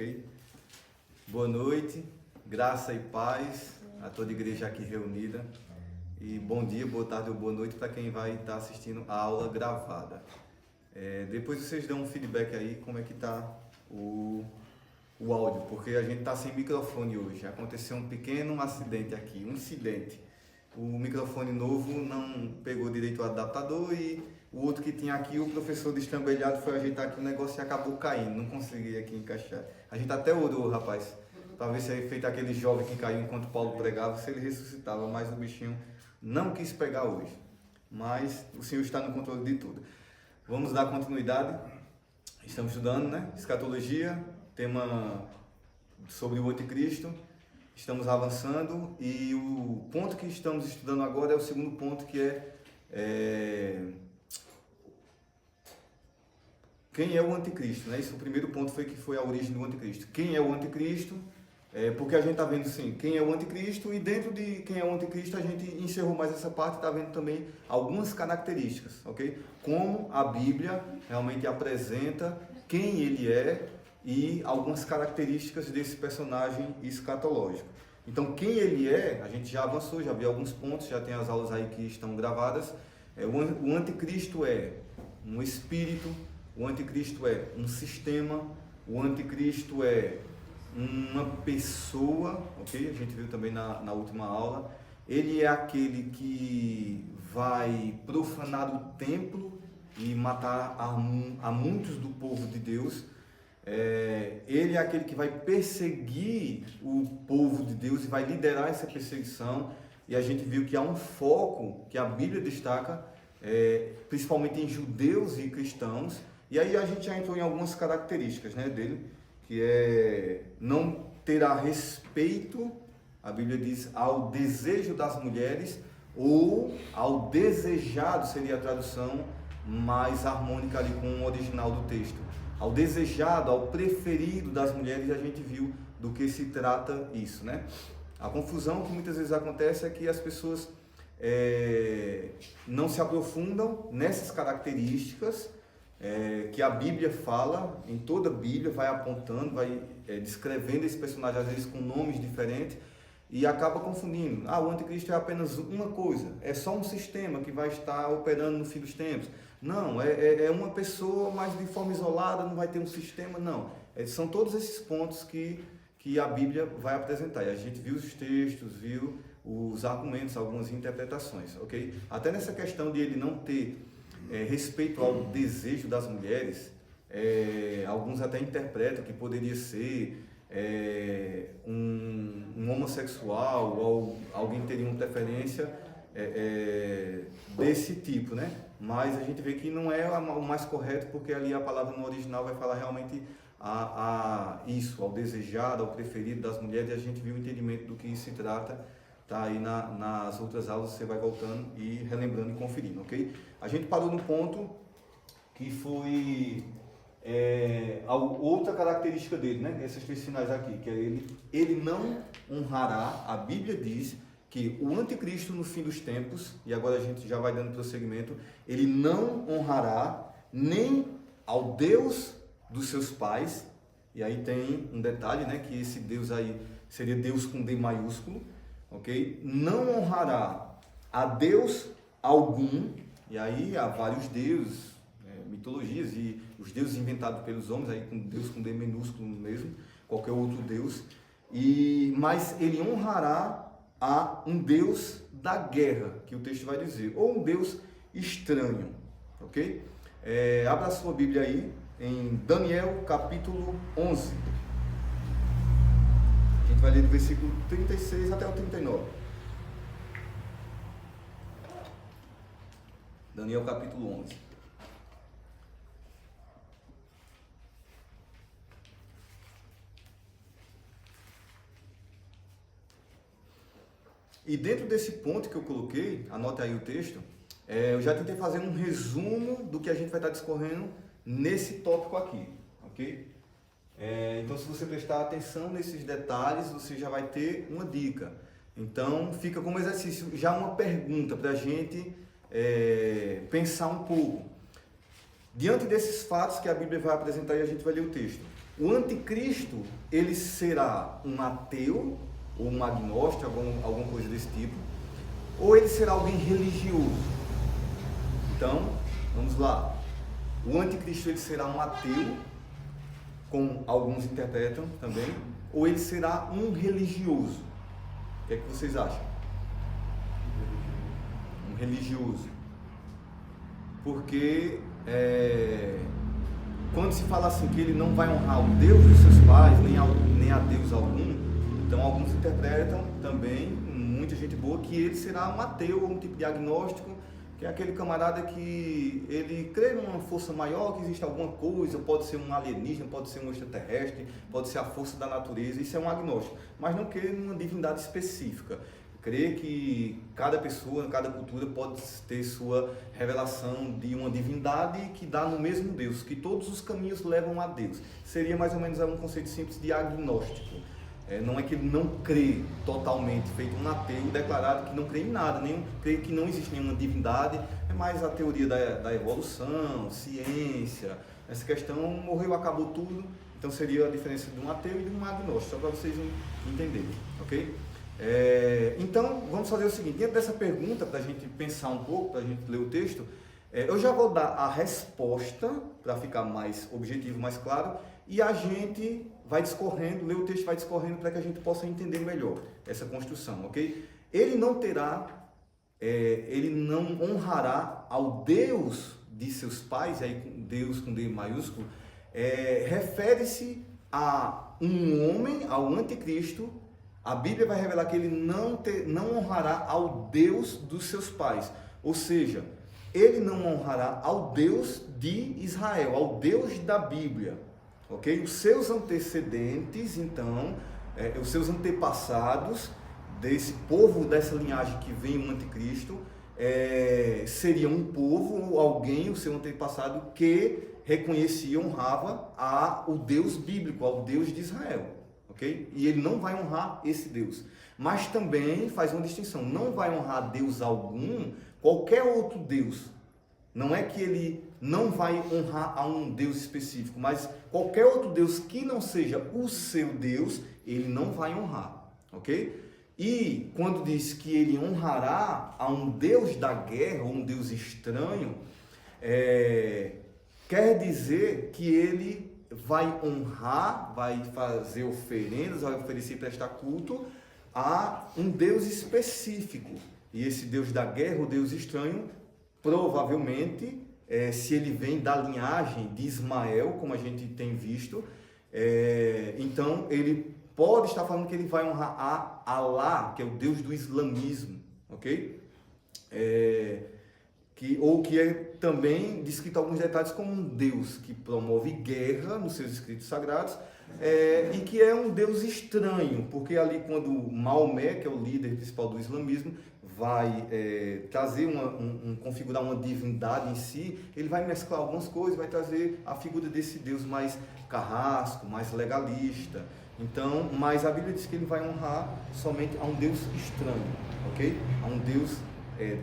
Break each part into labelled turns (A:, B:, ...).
A: ok? Boa noite, graça e paz a toda a igreja aqui reunida. E bom dia, boa tarde ou boa noite para quem vai estar assistindo a aula gravada. Depois vocês dão um feedback aí como é que está o áudio, porque a gente está sem microfone hoje. Aconteceu um pequeno acidente aqui, um incidente. O microfone novo não pegou direito o adaptador e o outro que tinha aqui, o professor destrambelhado foi ajeitar aqui o negócio e acabou caindo, não consegui aqui encaixar. A gente até orou, rapaz, para ver se ele feito aquele jovem que caiu enquanto Paulo pregava, se ele ressuscitava, mas o bichinho não quis pegar hoje. Mas o Senhor está no controle de tudo. Vamos dar continuidade. Estamos estudando, né? Escatologia, tema sobre o anticristo. Estamos avançando e o ponto que estamos estudando agora é o segundo ponto, que é quem é o anticristo, né? Isso, o primeiro ponto foi a origem do anticristo. Quem é o anticristo? Porque a gente está vendo sim, quem é o anticristo, e dentro de quem é o anticristo a gente encerrou mais essa parte, está vendo também algumas características, ok? Como a Bíblia realmente apresenta quem ele é e algumas características desse personagem escatológico. Então, quem ele é, a gente já avançou, já viu alguns pontos, já tem as aulas aí que estão gravadas. O anticristo é um espírito, o anticristo é um sistema, o anticristo é uma pessoa, ok? A gente viu também na última aula. Ele é aquele que vai profanar o templo e matar a muitos do povo de Deus. Ele é aquele que vai perseguir o povo de Deus e vai liderar essa perseguição. E a gente viu que há um foco que a Bíblia destaca, principalmente em judeus e cristãos. E aí a gente já entrou em algumas características, né, dele, que não terá respeito, a Bíblia diz, ao desejo das mulheres, ou ao desejado, seria a tradução mais harmônica ali com o original do texto. Ao desejado, ao preferido das mulheres, a gente viu do que se trata isso, né? A confusão que muitas vezes acontece é que as pessoas não se aprofundam nessas características que a Bíblia fala, em toda a Bíblia, vai apontando, vai descrevendo esse personagem, às vezes com nomes diferentes, e acaba confundindo. O anticristo é apenas uma coisa, é só um sistema que vai estar operando no fim dos tempos. Não, é uma pessoa, mas de forma isolada, não vai ter um sistema, não. São todos esses pontos que a Bíblia vai apresentar. E a gente viu os textos, viu os argumentos, algumas interpretações, ok? Até nessa questão de ele não ter respeito ao desejo das mulheres, alguns até interpretam que poderia ser um homossexual, ou alguém teria uma preferência desse tipo, né? Mas a gente vê que não é o mais correto, porque ali a palavra no original vai falar realmente isso, ao desejado, ao preferido das mulheres, e a gente viu o entendimento do que isso se trata. Tá aí nas outras aulas, você vai voltando e relembrando e conferindo, ok? A gente parou no ponto que foi outra característica dele, né? Essas três finais aqui, que é ele não honrará, a Bíblia diz que o anticristo no fim dos tempos, e agora a gente já vai dando prosseguimento, ele não honrará nem ao Deus dos seus pais, e aí tem um detalhe, né? Que esse Deus aí seria Deus com D maiúsculo, ok? Não honrará a Deus algum, e aí há vários deuses, mitologias, e os deuses inventados pelos homens, aí com Deus com D minúsculo mesmo, qualquer outro Deus, mas ele honrará a um Deus da guerra, que o texto vai dizer, ou um Deus estranho, ok? Abra a sua Bíblia aí, em Daniel capítulo 11. A gente vai ler do versículo 36 até o 39. Daniel capítulo 11. E dentro desse ponto que eu coloquei, anote aí o texto, eu já tentei fazer um resumo do que a gente vai estar discorrendo nesse tópico aqui, ok? Então, se você prestar atenção nesses detalhes, você já vai ter uma dica. Então, fica como exercício já uma pergunta para a gente pensar um pouco. Diante desses fatos que a Bíblia vai apresentar, e a gente vai ler o texto. O anticristo, ele será um ateu, ou um agnóstico, alguma coisa desse tipo, ou ele será alguém religioso. Então, vamos lá. O anticristo, ele será um ateu, como alguns interpretam também, ou ele será um religioso. O que é que vocês acham? Um religioso. Porque quando se fala assim que ele não vai honrar o Deus dos seus pais, nem a Deus algum, então alguns interpretam também, muita gente boa, que ele será um ateu, um tipo de agnóstico, que é aquele camarada que ele crê numa força maior, que existe alguma coisa, pode ser um alienígena, pode ser um extraterrestre, pode ser a força da natureza, isso é um agnóstico, mas não crê numa divindade específica. Crê que cada pessoa, cada cultura pode ter sua revelação de uma divindade que dá no mesmo Deus, que todos os caminhos levam a Deus. Seria mais ou menos um conceito simples de agnóstico. Não é que ele não crê totalmente, feito um ateu declarado que não crê em nada, nem crê que não existe nenhuma divindade, é mais a teoria da evolução, ciência, essa questão morreu, acabou tudo, então seria a diferença de um ateu e de um agnóstico, só para vocês entenderem, ok? Então, vamos fazer o seguinte, dentro dessa pergunta, para a gente pensar um pouco, para a gente ler o texto, eu já vou dar a resposta, para ficar mais objetivo, mais claro, e a gente vai discorrendo, ler o texto vai discorrendo para que a gente possa entender melhor essa construção, ok? Ele não honrará ao Deus de seus pais, aí Deus com D maiúsculo, refere-se a um homem, ao anticristo. A Bíblia vai revelar que ele não honrará ao Deus dos seus pais. Ou seja, ele não honrará ao Deus de Israel, ao Deus da Bíblia. Ok? Os seus antecedentes, então, os seus antepassados, desse povo, dessa linhagem que vem o anticristo, seria um povo, alguém, o seu antepassado, que reconhecia e honrava o Deus bíblico, ao Deus de Israel. Okay? E ele não vai honrar esse Deus, mas também faz uma distinção, não vai honrar Deus algum, qualquer outro Deus. Não é que ele não vai honrar a um Deus específico, mas qualquer outro Deus que não seja o seu Deus, ele não vai honrar, ok? E quando diz que ele honrará a um Deus da guerra, ou um Deus estranho, quer dizer que ele vai honrar, vai fazer oferendas, vai oferecer e prestar culto a um Deus específico. E esse Deus da guerra, o Deus estranho, provavelmente, se ele vem da linhagem de Ismael, como a gente tem visto, então ele pode estar falando que ele vai honrar a Alá, que é o Deus do islamismo, ok? Que é também descrito alguns detalhes como um Deus que promove guerra nos seus escritos sagrados, e que é um Deus estranho, porque ali quando Maomé, que é o líder principal do islamismo, vai trazer configurar uma divindade em si, ele vai mesclar algumas coisas, vai trazer a figura desse Deus mais carrasco, mais legalista. Então, mas a Bíblia diz que ele vai honrar somente a um Deus estranho, ok? A um Deus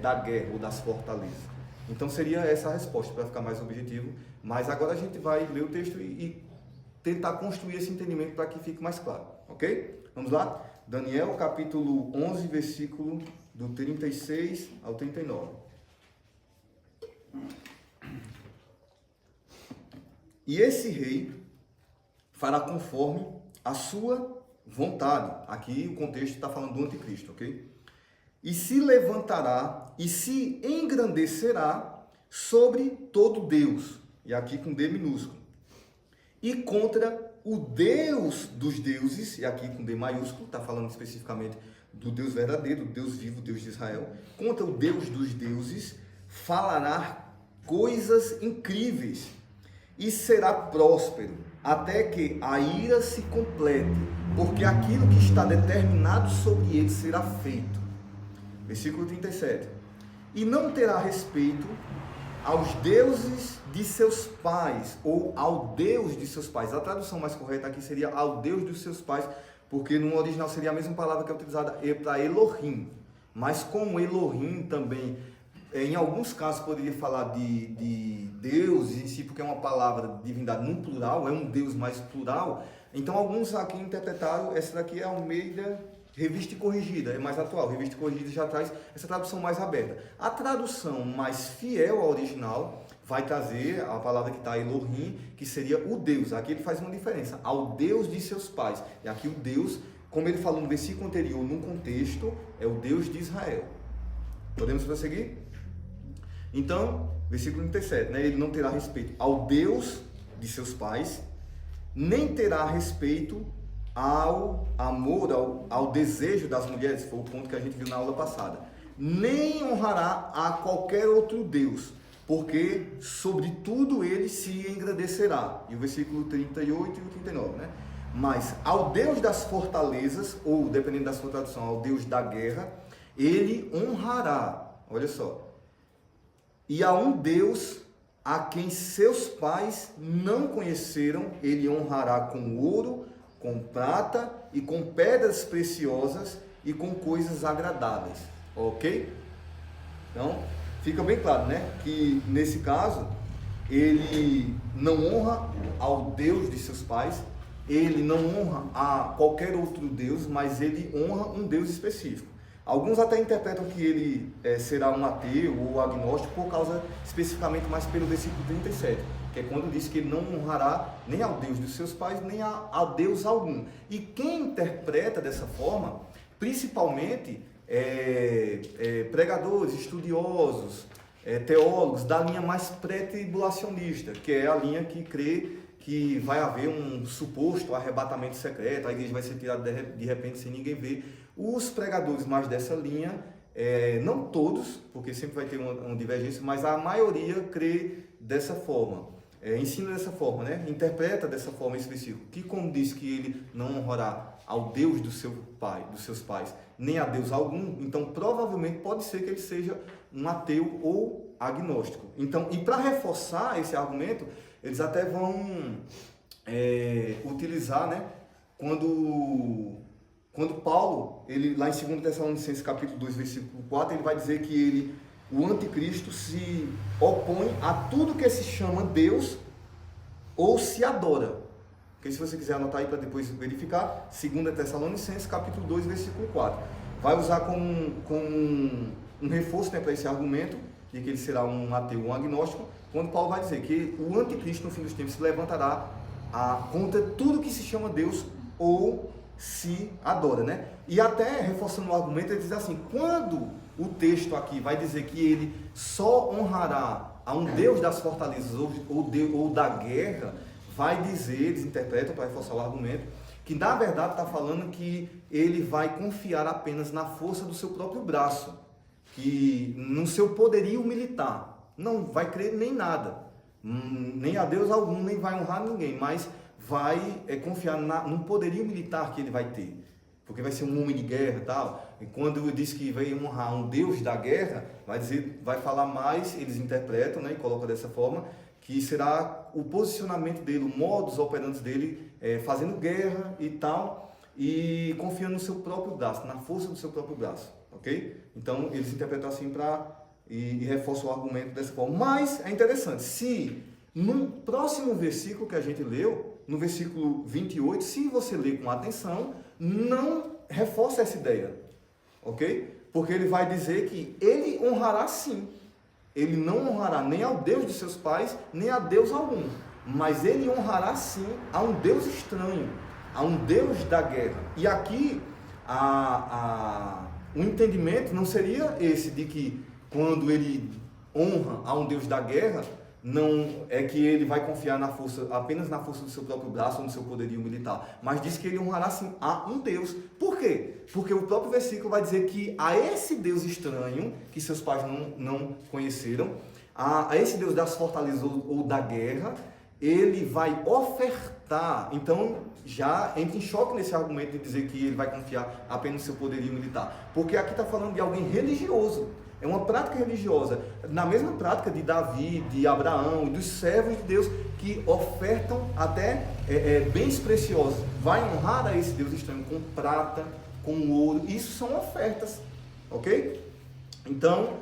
A: da guerra ou das fortalezas. Então seria essa a resposta, para ficar mais objetivo. Mas agora a gente vai ler o texto e tentar construir esse entendimento para que fique mais claro, ok? Vamos lá? Daniel, capítulo 11, versículo do 36 ao 39. E esse rei fará conforme a sua vontade. Aqui o contexto está falando do anticristo, ok? E se levantará e se engrandecerá sobre todo Deus, e aqui com D minúsculo, e contra o Deus dos deuses, e aqui com D maiúsculo, está falando especificamente do Deus verdadeiro, do Deus vivo, Deus de Israel, contra o Deus dos deuses, falará coisas incríveis, e será próspero, até que a ira se complete, porque aquilo que está determinado sobre ele será feito. Versículo 37. E não terá respeito aos deuses de seus pais, ou ao Deus de seus pais. A tradução mais correta aqui seria ao Deus dos seus pais, porque no original seria a mesma palavra que é utilizada para Elohim. Mas como Elohim também em alguns casos poderia falar de Deus em si, porque é uma palavra de divindade no plural, é um Deus mais plural. Então alguns aqui interpretaram, essa daqui é a Almeida Revista e Corrigida, é mais atual. Revista e Corrigida já traz essa tradução mais aberta. A tradução mais fiel ao original vai trazer a palavra que está Elohim, que seria o Deus. Aqui ele faz uma diferença, ao Deus de seus pais. E aqui o Deus, como ele falou no versículo anterior, no contexto, é o Deus de Israel. Podemos prosseguir? Então, versículo 37, né? Ele não terá respeito ao Deus de seus pais, nem terá respeito ao amor, ao desejo das mulheres, foi o ponto que a gente viu na aula passada. Nem honrará a qualquer outro Deus, porque sobre tudo ele se engrandecerá. E o versículo 38 e o 39, né? Mas ao Deus das fortalezas, ou dependendo da sua tradução, ao Deus da guerra, ele honrará. Olha só. E a um Deus a quem seus pais não conheceram, ele honrará com ouro, com prata e com pedras preciosas e com coisas agradáveis. Ok? Então, fica bem claro, né? Que nesse caso, ele não honra ao Deus de seus pais, ele não honra a qualquer outro Deus, mas ele honra um Deus específico. Alguns até interpretam que ele será um ateu ou agnóstico por causa especificamente mais pelo versículo 37, que é quando diz que ele não honrará nem ao Deus dos seus pais, nem a Deus algum. E quem interpreta dessa forma, principalmente pregadores, estudiosos, teólogos da linha mais pré-tribulacionista, que é a linha que crê que vai haver um suposto arrebatamento secreto, a igreja vai ser tirada de repente sem ninguém ver. Os pregadores mais dessa linha, não todos, porque sempre vai ter uma divergência, mas a maioria crê dessa forma, ensina dessa forma, né? Interpreta dessa forma esse versículo, que como diz que ele não honrará ao Deus do seu pai, dos seus pais, nem a Deus algum, então provavelmente pode ser que ele seja um ateu ou agnóstico. Então, e para reforçar esse argumento, eles até vão utilizar, né, quando Paulo, ele lá em 2 Tessalonicenses capítulo 2, versículo 4, ele vai dizer que o anticristo se opõe a tudo que se chama Deus ou se adora. Porque se você quiser anotar aí para depois verificar, 2 Tessalonicenses capítulo 2, versículo 4. Vai usar como um reforço, né, para esse argumento de que ele será um ateu, um agnóstico, quando Paulo vai dizer que o anticristo no fim dos tempos se levantará contra tudo que se chama Deus ou se adora, né? E até reforçando o argumento, ele diz assim, quando o texto aqui vai dizer que ele só honrará a um Deus das fortalezas ou da guerra, vai dizer, eles interpretam para reforçar o argumento, que na verdade está falando que ele vai confiar apenas na força do seu próprio braço, que no seu poderio militar, não vai crer nem nada, nem a Deus algum, nem vai honrar ninguém, mas vai confiar no poderio militar que ele vai ter, porque vai ser um homem de guerra e tal. E quando diz que vai honrar um Deus da guerra, vai falar mais, eles interpretam, né, e colocam dessa forma, que será o posicionamento dele, o modus operandi dele, fazendo guerra e tal, e confiando no seu próprio braço, na força do seu próprio braço, ok? Então eles interpretam assim e reforçam o argumento dessa forma. Mas é interessante, se no próximo versículo que a gente leu, no versículo 28, se você ler com atenção, não reforça essa ideia, ok? Porque ele vai dizer que ele honrará sim. Ele não honrará nem ao Deus de seus pais, nem a Deus algum. Mas ele honrará sim a um Deus estranho, a um Deus da guerra. E aqui, o entendimento não seria esse de que quando ele honra a um Deus da guerra, não é que ele vai confiar apenas na força do seu próprio braço ou no seu poderio militar, mas diz que ele honrará sim a um Deus. Por quê? Porque o próprio versículo vai dizer que a esse Deus estranho, que seus pais não conheceram, a esse Deus das fortalezas ou da guerra, ele vai ofertar. Então já entra em choque nesse argumento de dizer que ele vai confiar apenas no seu poderio militar, porque aqui está falando de alguém religioso. É uma prática religiosa, na mesma prática de Davi, de Abraão e dos servos de Deus que ofertam até bens preciosos. Vai honrar a esse Deus estranho com prata, com ouro. Isso são ofertas, ok? Então,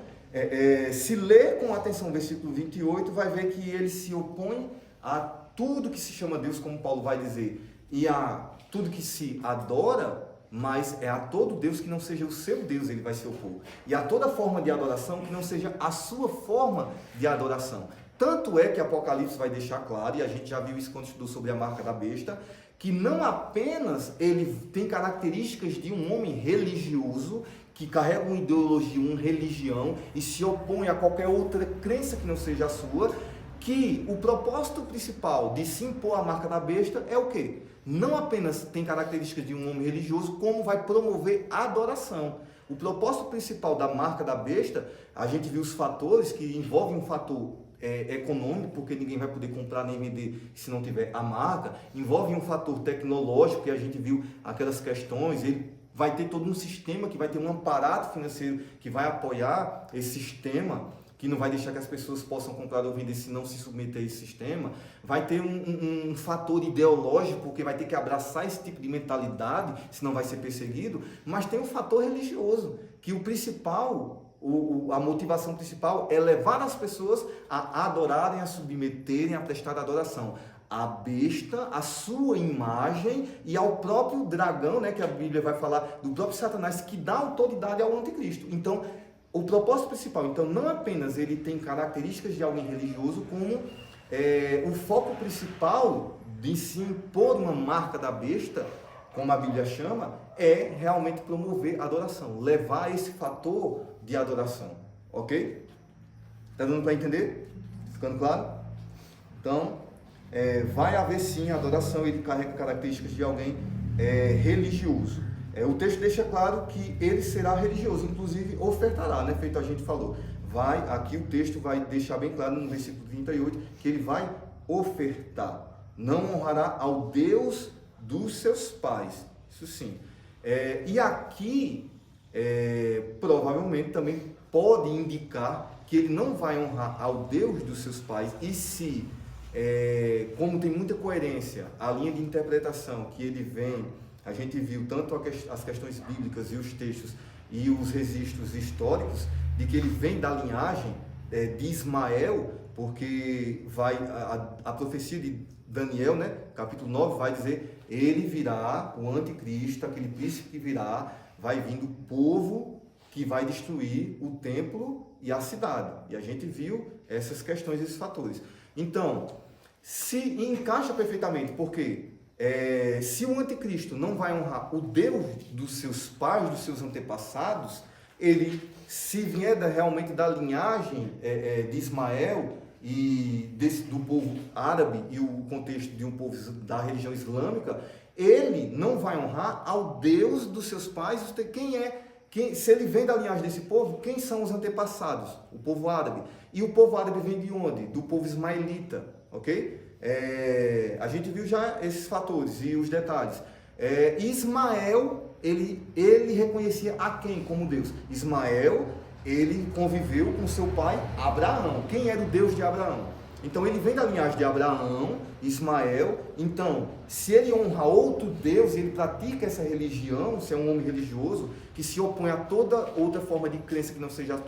A: Se ler com atenção o versículo 28, vai ver que ele se opõe a tudo que se chama Deus, como Paulo vai dizer, e a tudo que se adora, mas é a todo Deus que não seja o seu Deus, ele vai se opor. E a toda forma de adoração que não seja a sua forma de adoração. Tanto é que Apocalipse vai deixar claro, e a gente já viu isso quando estudou sobre a marca da besta, que não apenas ele tem características de um homem religioso, que carrega uma ideologia, uma religião, e se opõe a qualquer outra crença que não seja a sua, que o propósito principal de se impor a marca da besta é o quê? Não apenas tem características de um homem religioso, como vai promover a adoração. O propósito principal da marca da besta, a gente viu os fatores que envolvem um fator econômico, porque ninguém vai poder comprar nem vender se não tiver a marca, envolve um fator tecnológico, que a gente viu aquelas questões, ele vai ter todo um sistema que vai ter um aparato financeiro que vai apoiar esse sistema, que não vai deixar que as pessoas possam comprar ou vender se não se submeter a esse sistema. Vai ter um fator ideológico, porque vai ter que abraçar esse tipo de mentalidade, senão vai ser perseguido. Mas tem um fator religioso, que o principal, a motivação principal é levar as pessoas a adorarem, a submeterem, a prestar adoração a besta, a sua imagem e ao próprio dragão, né, que a Bíblia vai falar do próprio Satanás, que dá autoridade ao anticristo. Então, o propósito principal, então, não apenas ele tem características de alguém religioso, como o foco principal de se impor uma marca da besta, como a Bíblia chama, é realmente promover a adoração, levar esse fator de adoração, ok? Tá dando para entender? Ficando claro? Então, vai haver sim a adoração, ele carrega características de alguém religioso. O texto deixa claro que ele será religioso, inclusive ofertará, né? Feito a gente falou. Aqui o texto vai deixar bem claro no versículo 38 que ele vai ofertar. Não honrará ao Deus dos seus pais. Isso sim. E aqui, provavelmente também pode indicar que ele não vai honrar ao Deus dos seus pais, e se como tem muita coerência, a linha de interpretação que ele vem, a gente viu tanto as questões bíblicas e os textos e os registros históricos, de que ele vem da linhagem de Ismael, porque a profecia de Daniel, né, capítulo 9, vai dizer, ele virá, o anticristo, aquele príncipe que virá, vai vir do povo que vai destruir o templo e a cidade. E a gente viu essas questões, esses fatores. Então, se encaixa perfeitamente, porque se o anticristo não vai honrar o Deus dos seus pais, dos seus antepassados, ele, se vier realmente da linhagem de Ismael e do povo árabe e o contexto de um povo da religião islâmica, ele não vai honrar ao Deus dos seus pais. Se ele vem da linhagem desse povo, quem são os antepassados? O povo árabe. E o povo árabe vem de onde? Do povo ismaelita, ok? A gente viu já esses fatores e os detalhes. Ismael, ele reconhecia a quem como Deus? Ismael, ele conviveu com seu pai Abraão. Quem era o Deus de Abraão? Então ele vem da linhagem de Abraão, Ismael. Então, se ele honra outro Deus, ele pratica essa religião, se é um homem religioso, que se opõe a toda outra forma de crença que não seja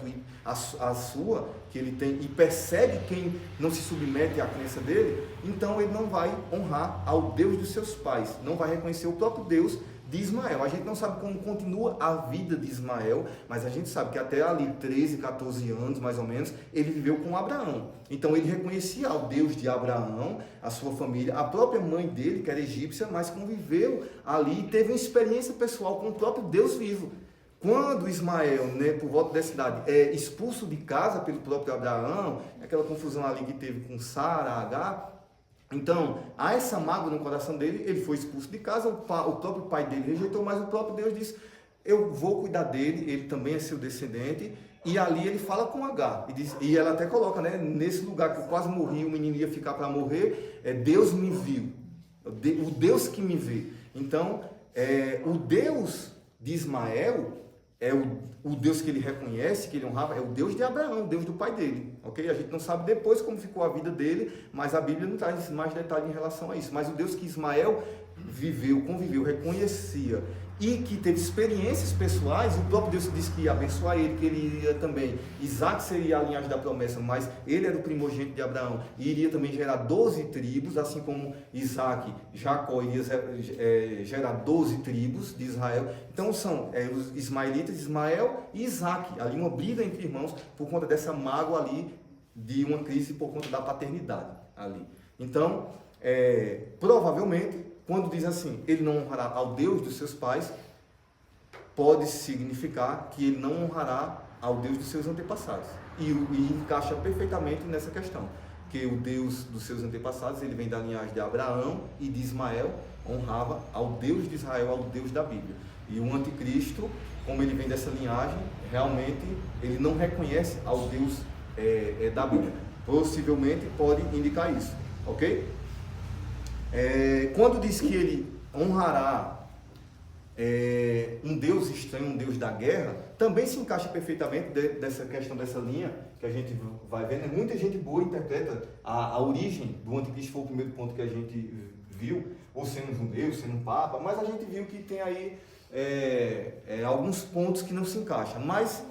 A: a sua, que ele tem, e persegue quem não se submete à crença dele, então ele não vai honrar ao Deus dos seus pais, não vai reconhecer o próprio Deus de Ismael. A gente não sabe como continua a vida de Ismael, mas a gente sabe que até ali 13, 14 anos, mais ou menos, ele viveu com Abraão. Então ele reconhecia ao Deus de Abraão, a sua família, a própria mãe dele, que era egípcia, mas conviveu ali e teve uma experiência pessoal com o próprio Deus vivo. Quando Ismael, né, por volta dessa idade, é expulso de casa pelo próprio Abraão, aquela confusão ali que teve com Sara, Agar, então, há essa mágoa no coração dele, ele foi expulso de casa, o próprio pai dele rejeitou, mas o próprio Deus disse, eu vou cuidar dele, ele também é seu descendente, e ali ele fala com Agar, e ela até coloca, né, nesse lugar que eu quase morri, o menino ia ficar para morrer, Deus me viu, o Deus que me vê. Então, o Deus de Ismael, o Deus que ele reconhece, que ele honrava, é o Deus de Abraão, o Deus do pai dele, ok? A gente não sabe depois como ficou a vida dele, mas a Bíblia não traz mais detalhe em relação a isso. Mas o Deus que Ismael viveu, conviveu, reconhecia e que teve experiências pessoais, o próprio Deus disse que ia abençoar ele, que ele iria também, Isaac seria a linhagem da promessa, mas ele era o primogênito de Abraão, e iria também gerar 12 tribos, assim como Isaac, Jacó iria gerar 12 tribos de Israel. Então são os ismaelitas, Ismael e Isaac, ali uma briga entre irmãos, por conta dessa mágoa ali, de uma crise por conta da paternidade ali. Então, provavelmente, quando diz assim, ele não honrará ao Deus dos seus pais, pode significar que ele não honrará ao Deus dos seus antepassados. E encaixa perfeitamente nessa questão, que o Deus dos seus antepassados, ele vem da linhagem de Abraão e de Ismael, honrava ao Deus de Israel, ao Deus da Bíblia. E o anticristo, como ele vem dessa linhagem, realmente ele não reconhece ao Deus da Bíblia. Possivelmente pode indicar isso, ok? Quando diz que ele honrará um Deus estranho, um Deus da guerra, também se encaixa perfeitamente dessa questão, dessa linha que a gente vai ver, né? Muita gente boa interpreta a origem do anticristo, foi o primeiro ponto que a gente viu, ou sendo um judeu, sendo um papa, mas a gente viu que tem aí alguns pontos que não se encaixam, mas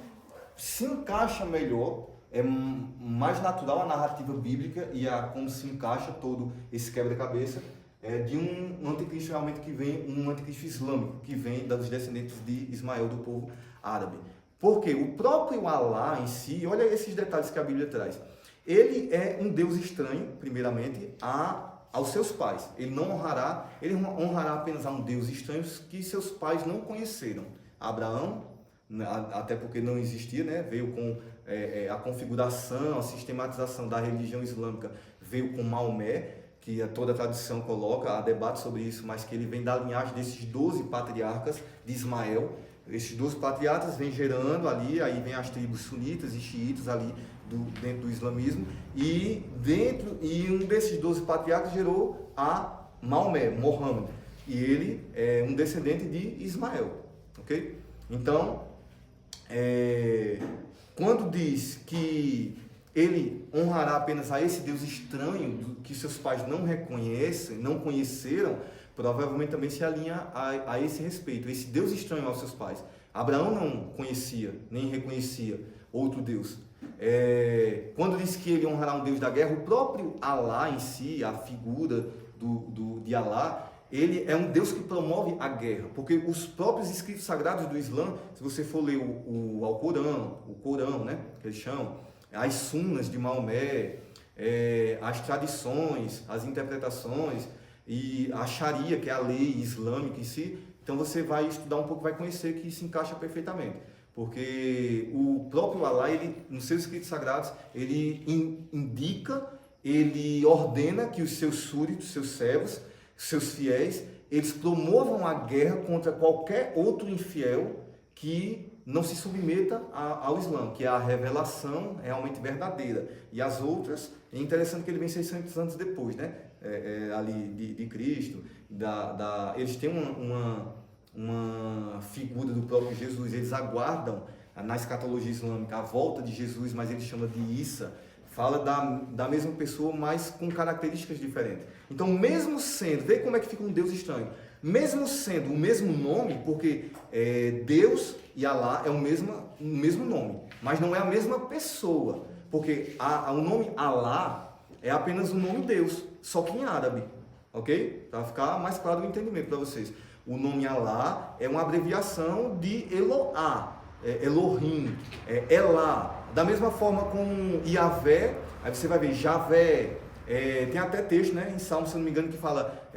A: se encaixa melhor, é mais natural a narrativa bíblica e como se encaixa todo esse quebra-cabeça de um anticristo realmente que vem, um anticristo islâmico, que vem dos descendentes de Ismael, do povo árabe. Porque o próprio Alá em si, olha esses detalhes que a Bíblia traz, ele é um Deus estranho, primeiramente, aos seus pais. Ele honrará apenas a um Deus estranho que seus pais não conheceram. Abraão, até porque não existia, né? Veio com a configuração, a sistematização da religião islâmica, veio com Maomé, que toda a tradição coloca, há debate sobre isso, mas que ele vem da linhagem desses 12 patriarcas de Ismael. Esses 12 patriarcas vêm gerando ali, aí vem as tribos sunitas e xiitas ali dentro do islamismo, e um desses 12 patriarcas gerou a Maomé, Mohammed, e ele é um descendente de Ismael, ok? Então, quando diz que ele honrará apenas a esse Deus estranho, que seus pais não reconhecem, não conheceram, provavelmente também se alinha a esse respeito, esse Deus estranho aos seus pais. Abraão não conhecia, nem reconhecia outro Deus. Quando diz que ele honrará um Deus da guerra, o próprio Alá em si, a figura de Alá, ele é um Deus que promove a guerra, porque os próprios escritos sagrados do Islã, se você for ler o Corão, né, que eles chamam, as sunas de Maomé, as tradições, as interpretações e a Sharia, que é a lei islâmica em si, então você vai estudar um pouco, vai conhecer que isso encaixa perfeitamente, porque o próprio Alá, ele, nos seus escritos sagrados, ele indica, ele ordena que os seus súditos, seus servos, seus fiéis, eles promovam a guerra contra qualquer outro infiel que não se submeta ao Islã, que é a revelação realmente verdadeira. E as outras, é interessante que ele vem 600 anos depois, né? Ali de Cristo, eles têm uma figura do próprio Jesus, eles aguardam na escatologia islâmica a volta de Jesus, mas ele chama de Isa, fala da mesma pessoa, mas com características diferentes. Então, mesmo sendo, vê como é que fica um Deus estranho, mesmo sendo o mesmo nome, porque Deus e Alá é o mesmo nome, mas não é a mesma pessoa, porque o nome Alá é apenas o nome Deus, só que em árabe, ok? Para ficar mais claro o entendimento para vocês. O nome Alá é uma abreviação de Eloá, Elohim, Elá. Da mesma forma com Yahvé, aí você vai ver Javé, tem até texto, né, em Salmo, se não me engano, que fala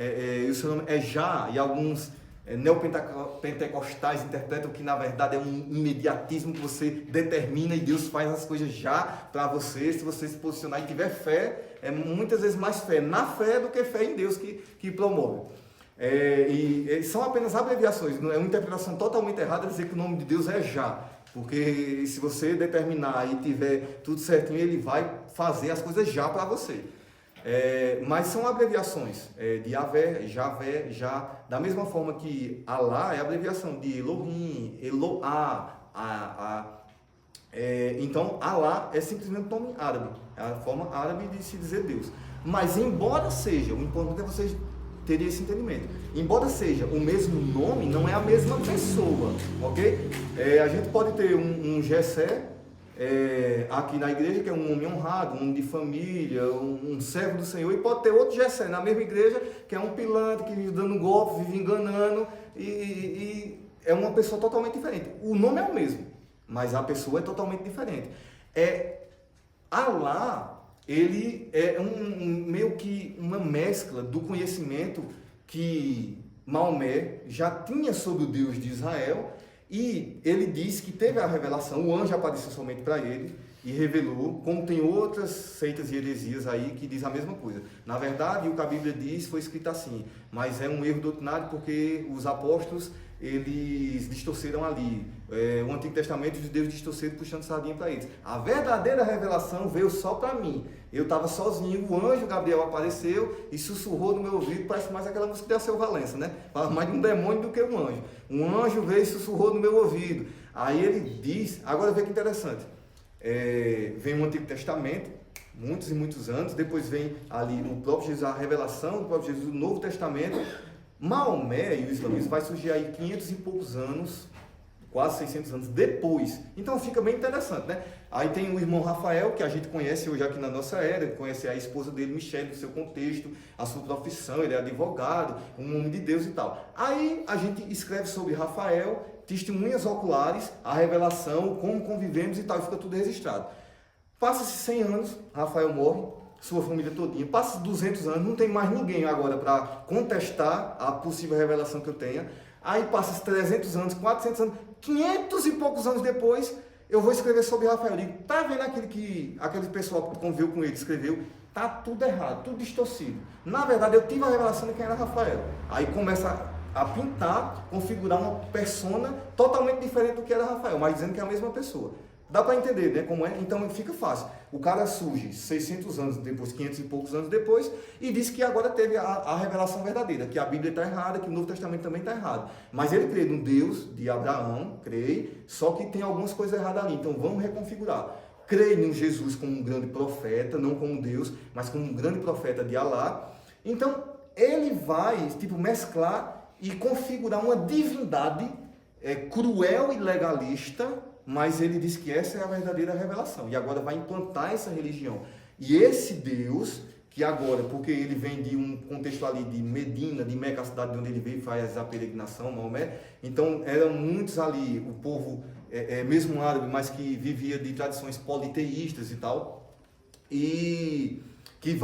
A: o seu nome é Já, e alguns neopentecostais interpretam que na verdade é um imediatismo que você determina e Deus faz as coisas já para você, se você se posicionar e tiver fé, muitas vezes mais fé na fé do que fé em Deus que promove. E são apenas abreviações, é uma interpretação totalmente errada dizer que o nome de Deus é Já, porque se você determinar e tiver tudo certinho, ele vai fazer as coisas já para você. Mas são abreviações de Yahvé, Javé, Já, da mesma forma que Alá é a abreviação de Elohim, Eloá, então Alá é simplesmente um nome árabe, é a forma árabe de se dizer Deus. Mas embora seja, o importante é vocês teria esse entendimento. Embora seja o mesmo nome, não é a mesma pessoa, ok? A gente pode ter um Jessé aqui na igreja, que é um homem honrado, um homem de família, um servo do Senhor, e pode ter outro Jessé na mesma igreja, que é um pilantra, que vive dando golpe, vive enganando, e é uma pessoa totalmente diferente. O nome é o mesmo, mas a pessoa é totalmente diferente. Alá, ele é meio que uma mescla do conhecimento que Maomé já tinha sobre o Deus de Israel, e ele disse que teve a revelação, o anjo apareceu somente para ele e revelou, como tem outras seitas e heresias aí que diz a mesma coisa. Na verdade, o que a Bíblia diz foi escrito assim, mas é um erro doutrinário porque os apóstolos, eles distorceram ali. O Antigo Testamento, os judeus distorceram puxando sardinha para eles. A verdadeira revelação veio só para mim. Eu estava sozinho, o anjo Gabriel apareceu e sussurrou no meu ouvido, parece mais aquela música de Alceu Valença, né? Fala mais de um demônio do que um anjo. Um anjo veio e sussurrou no meu ouvido. Aí ele diz, agora vê que interessante, vem o Antigo Testamento, muitos e muitos anos, depois vem ali o próprio Jesus, a revelação do próprio Jesus, o Novo Testamento. Maomé e o islamismo vai surgir aí 500 e poucos anos, quase 600 anos depois. Então fica bem interessante, né? Aí tem o irmão Rafael, que a gente conhece hoje aqui na nossa era, conhece a esposa dele, Michele, no seu contexto, a sua profissão, ele é advogado, um homem de Deus e tal. Aí a gente escreve sobre Rafael, testemunhas oculares, a revelação, como convivemos e tal, e fica tudo registrado. Passa-se 100 anos, Rafael morre, sua família todinha, passa 200 anos, não tem mais ninguém agora para contestar a possível revelação que eu tenha. Aí passa 300 anos, 400 anos, 500 e poucos anos depois, eu vou escrever sobre Rafael. Eu digo, tá vendo aquele pessoal que conviveu com ele, escreveu? Tá tudo errado, tudo distorcido. Na verdade, eu tive a revelação de quem era Rafael. Aí começa a pintar, configurar uma persona totalmente diferente do que era Rafael, mas dizendo que é a mesma pessoa. Dá para entender, né, como é? Então fica fácil. O cara surge 600 anos depois, 500 e poucos anos depois, e diz que agora teve a revelação verdadeira, que a Bíblia está errada, que o Novo Testamento também está errado. Mas ele crê no Deus de Abraão, crê, só que tem algumas coisas erradas ali, então vamos reconfigurar. Crê em Jesus como um grande profeta, não como Deus, mas como um grande profeta de Alá. Então ele vai mesclar e configurar uma divindade cruel e legalista, mas ele diz que essa é a verdadeira revelação, e agora vai implantar essa religião. E esse Deus, que agora, porque ele vem de um contexto ali de Medina, de Meca, a cidade de onde ele veio e faz a peregrinação, Maomé, então eram muitos ali, o povo, mesmo árabe, mas que vivia de tradições politeístas e tal, e que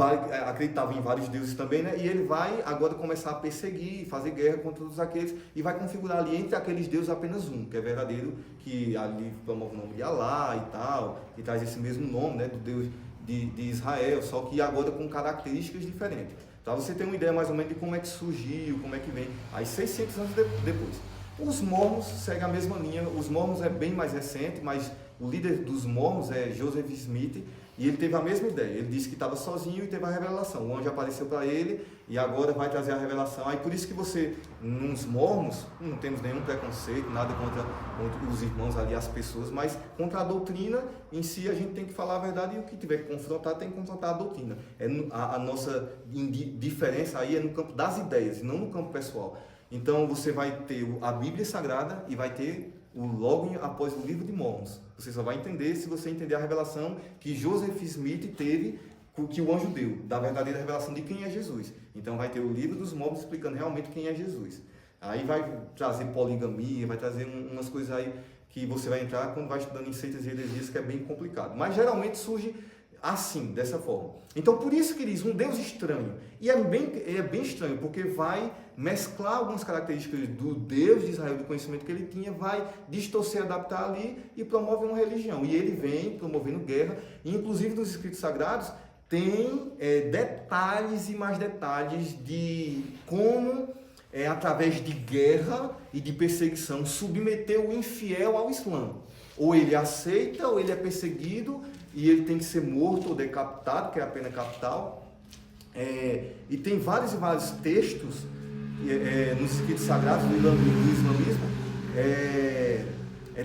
A: acreditava em vários deuses também, né? E ele vai agora começar a perseguir, fazer guerra contra todos aqueles, e vai configurar ali entre aqueles deuses apenas um, que é verdadeiro, que ali promove o nome de Alá e tal, e traz esse mesmo nome, né, do Deus de Israel, só que agora com características diferentes. Para você ter uma ideia mais ou menos de como é que surgiu, como é que vem, aí 600 anos depois. Os mormons seguem a mesma linha, os mormons é bem mais recente, mas o líder dos mormons é Joseph Smith, e ele teve a mesma ideia. Ele disse que estava sozinho e teve a revelação. O anjo apareceu para ele e agora vai trazer a revelação. Aí por isso que você, nos mormons, não temos nenhum preconceito, nada contra os irmãos ali, as pessoas, mas contra a doutrina em si a gente tem que falar a verdade, e o que tiver que confrontar tem que confrontar a doutrina. A nossa diferença aí é no campo das ideias, e não no campo pessoal. Então você vai ter a Bíblia Sagrada e vai ter logo após o livro de Mormons. Você só vai entender se você entender a revelação que Joseph Smith teve, que o anjo deu, da verdadeira revelação de quem é Jesus. Então vai ter o livro dos Mormons explicando realmente quem é Jesus. Aí vai trazer poligamia, vai trazer umas coisas aí que você vai entrar quando vai estudando em seitas e heresias, que é bem complicado. Mas geralmente surge assim, dessa forma. Então por isso que diz um Deus estranho. E é bem estranho, porque vai mesclar algumas características do Deus de Israel, do conhecimento que ele tinha, vai distorcer, adaptar ali e promove uma religião. E ele vem promovendo guerra, e inclusive nos escritos sagrados tem detalhes e mais detalhes de como, através de guerra e de perseguição, submeter o infiel ao Islã. Ou ele aceita, ou ele é perseguido, e ele tem que ser morto ou decapitado, que é a pena capital. E tem vários e vários textos nos escritos sagrados do islamismo,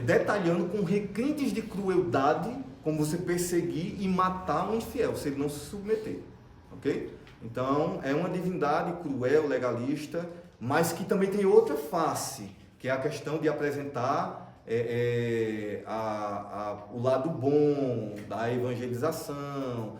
A: detalhando com requintes de crueldade como você perseguir e matar um infiel, se ele não se submeter. Ok? Então, é uma divindade cruel, legalista, mas que também tem outra face, que é a questão de apresentar o lado bom da evangelização.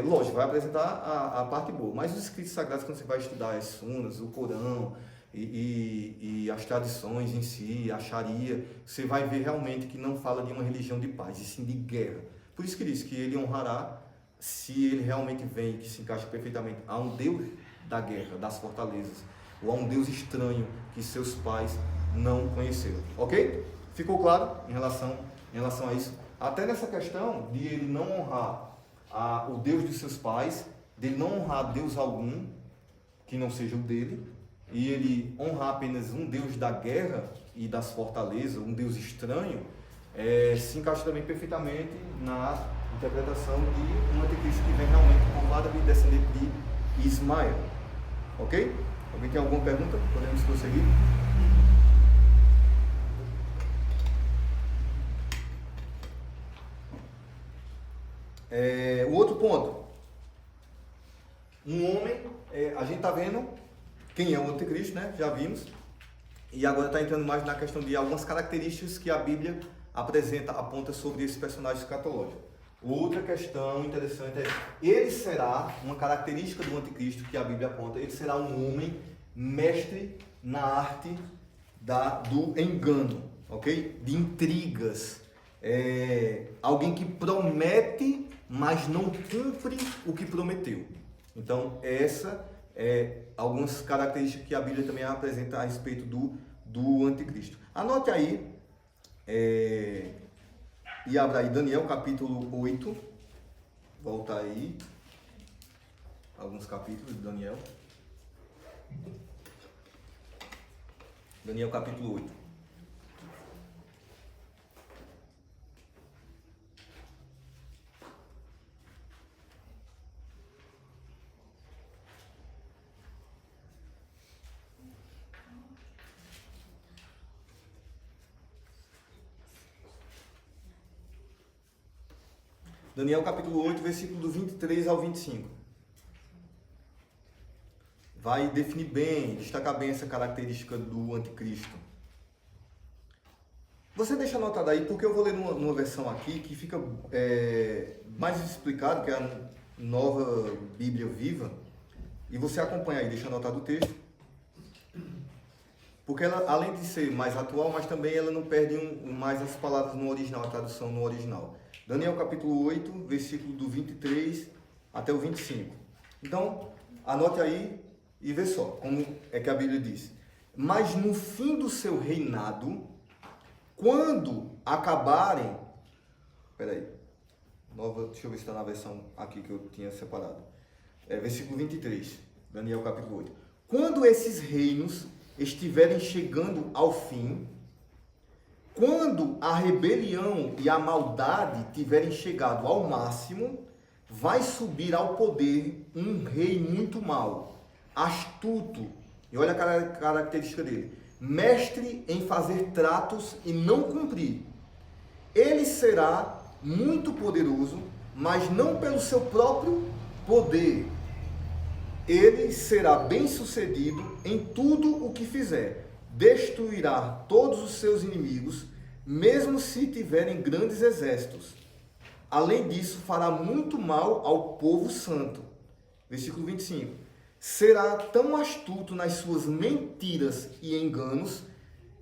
A: Lógico, vai apresentar a parte boa, mas os escritos sagrados, quando você vai estudar as sunas, o Corão e as tradições em si, a Sharia, você vai ver realmente que não fala de uma religião de paz, e sim de guerra. Por isso que diz que ele honrará, se ele realmente vem, que se encaixa perfeitamente a um Deus da guerra, das fortalezas, ou a um Deus estranho que seus pais não conheceram. Ok? Ficou claro em relação a isso? Até nessa questão de ele não honrar o Deus de seus pais, dele não honrar Deus algum que não seja o dele, e ele honrar apenas um Deus da guerra e das fortalezas, um Deus estranho, se encaixa também perfeitamente na interpretação de um anticristo que vem realmente formado e descendente de Ismael. Ok? Alguém tem alguma pergunta? Podemos prosseguir? O outro ponto. Um homem, a gente está vendo quem é o anticristo, né? Já vimos. E agora está entrando mais na questão de algumas características que a Bíblia aponta sobre esse personagem escatológico. Outra questão interessante ele será, uma característica do anticristo que a Bíblia aponta, ele será um homem mestre na arte do engano, ok? De intrigas. Alguém que promete, mas não cumpre o que prometeu. Então, essa algumas características que a Bíblia também apresenta a respeito do anticristo. Anote aí, e abra aí Daniel capítulo 8, volta aí, alguns capítulos de Daniel. Daniel capítulo 8. Daniel capítulo 8, versículo do 23 ao 25. Vai definir bem, destacar bem essa característica do anticristo. Você deixa anotado aí, porque eu vou ler numa versão aqui que fica mais explicado, que é a Nova Bíblia Viva. E você acompanha aí, deixa anotado o texto. Porque ela, além de ser mais atual, mas também ela não perde mais as palavras no original, a tradução no original. Daniel capítulo 8, versículo do 23 até o 25. Então, anote aí e vê só como é que a Bíblia diz. Mas no fim do seu reinado, quando acabarem... Peraí, deixa eu ver se está na versão aqui que eu tinha separado. Versículo 23, Daniel capítulo 8. Quando esses reinos estiverem chegando ao fim, quando a rebelião e a maldade tiverem chegado ao máximo, vai subir ao poder um rei muito mau, astuto, e olha a característica dele, mestre em fazer tratos e não cumprir. Ele será muito poderoso, mas não pelo seu próprio poder. Ele será bem-sucedido em tudo o que fizer. Destruirá todos os seus inimigos, mesmo se tiverem grandes exércitos. Além disso, fará muito mal ao povo santo. Versículo 25. Será tão astuto nas suas mentiras e enganos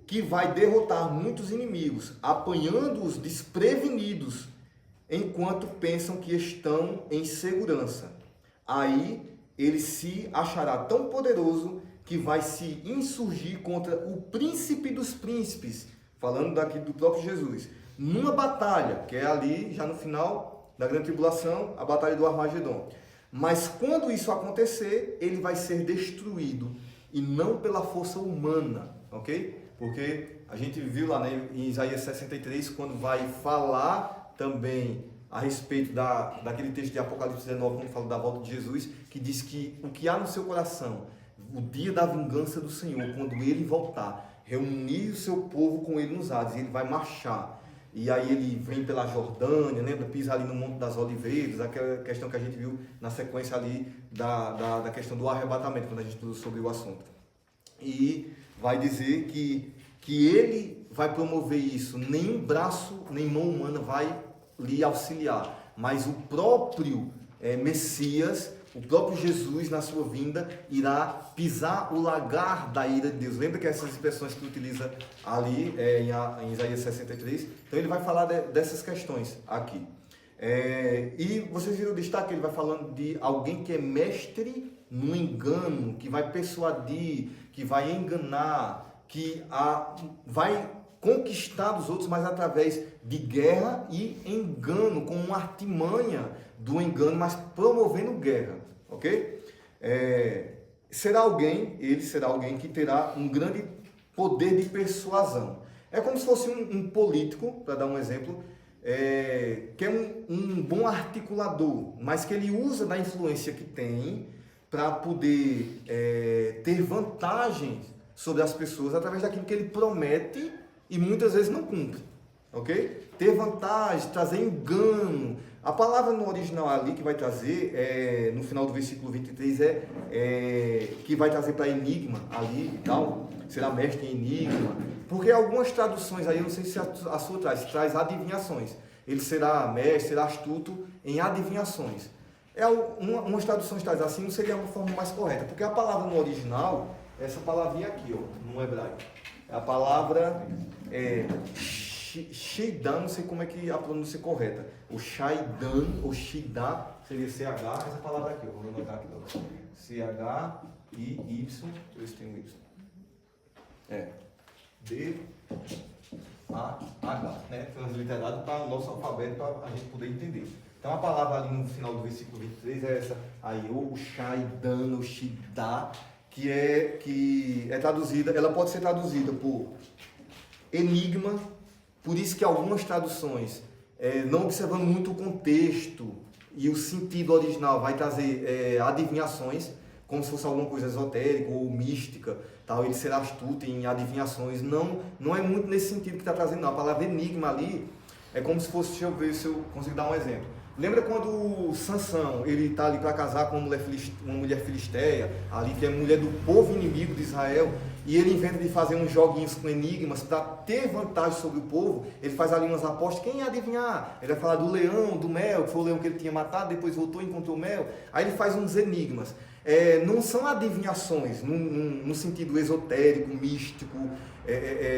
A: que vai derrotar muitos inimigos, apanhando-os desprevenidos, enquanto pensam que estão em segurança. Aí ele se achará tão poderoso que vai se insurgir contra o príncipe dos príncipes, falando daqui do próprio Jesus, numa batalha, que é ali, já no final da grande tribulação, a batalha do Armagedon. Mas quando isso acontecer, ele vai ser destruído, e não pela força humana, ok? Porque a gente viu lá, né, em Isaías 63, quando vai falar também a respeito daquele texto de Apocalipse 19, quando fala da volta de Jesus, que diz que o que há no seu coração, o dia da vingança do Senhor, quando ele voltar, reunir o seu povo com ele nos ares, e ele vai marchar. e aí ele vem pela Jordânia, lembra? Pisa ali no Monte das Oliveiras, aquela questão que a gente viu na sequência ali da questão do arrebatamento, quando a gente estudou sobre o assunto. E vai dizer que ele vai promover isso, nem braço, nem mão humana vai lhe auxiliar, mas o próprio Messias, o próprio Jesus, na sua vinda, irá pisar o lagar da ira de Deus. Lembra que essas expressões que utiliza ali em Isaías 63? Então ele vai falar dessas questões aqui. E vocês viram o destaque, ele vai falando de alguém que é mestre no engano, que vai persuadir, que vai enganar, que vai conquistar dos outros, mas através de guerra e engano, com uma artimanha do engano, mas promovendo guerra, ok? Ele será alguém que terá um grande poder de persuasão. É como se fosse um político, para dar um exemplo, que é um bom articulador, mas que ele usa da influência que tem para poder ter vantagens sobre as pessoas através daquilo que ele promete e muitas vezes não cumpre, ok? Ter vantagem, trazer engano. A palavra no original ali que vai trazer, no final do versículo 23, que vai trazer para enigma ali e tal, será mestre em enigma, porque algumas traduções aí, eu não sei se a sua traz adivinhações. Ele será mestre, será astuto em adivinhações. Umas traduções traz assim, não seria uma forma mais correta, porque a palavra no original, essa palavrinha aqui, ó, no hebraico, a palavra Sheidan, não sei como é que a pronúncia correta. O Shaidan, ou Shidá, seria CH, essa palavra aqui, vou anotar aqui. C-H-I-Y, deixa eu ver se tem um Y. D-A-H, né? Transliterado para o nosso alfabeto, para a gente poder entender. Então a palavra ali no final do versículo 23 é essa aí, ou Shaidan, ou Shidá, que é traduzida, ela pode ser traduzida por enigma, por isso que algumas traduções, não observando muito o contexto e o sentido original, vai trazer adivinhações, como se fosse alguma coisa esotérica ou mística, tal. Ele será astuto em adivinhações. Não é muito nesse sentido que está trazendo, não. A palavra enigma ali é como se fosse, deixa eu ver se eu consigo dar um exemplo. Lembra quando Sansão, ele está ali para casar com uma mulher filisteia, ali que é mulher do povo inimigo de Israel, e ele inventa de fazer uns joguinhos com enigmas para ter vantagem sobre o povo. Ele faz ali umas apostas, quem ia adivinhar? Ele vai falar do leão, do mel, que foi o leão que ele tinha matado, depois voltou e encontrou o mel. Aí ele faz uns enigmas. Não são adivinhações no sentido esotérico, místico,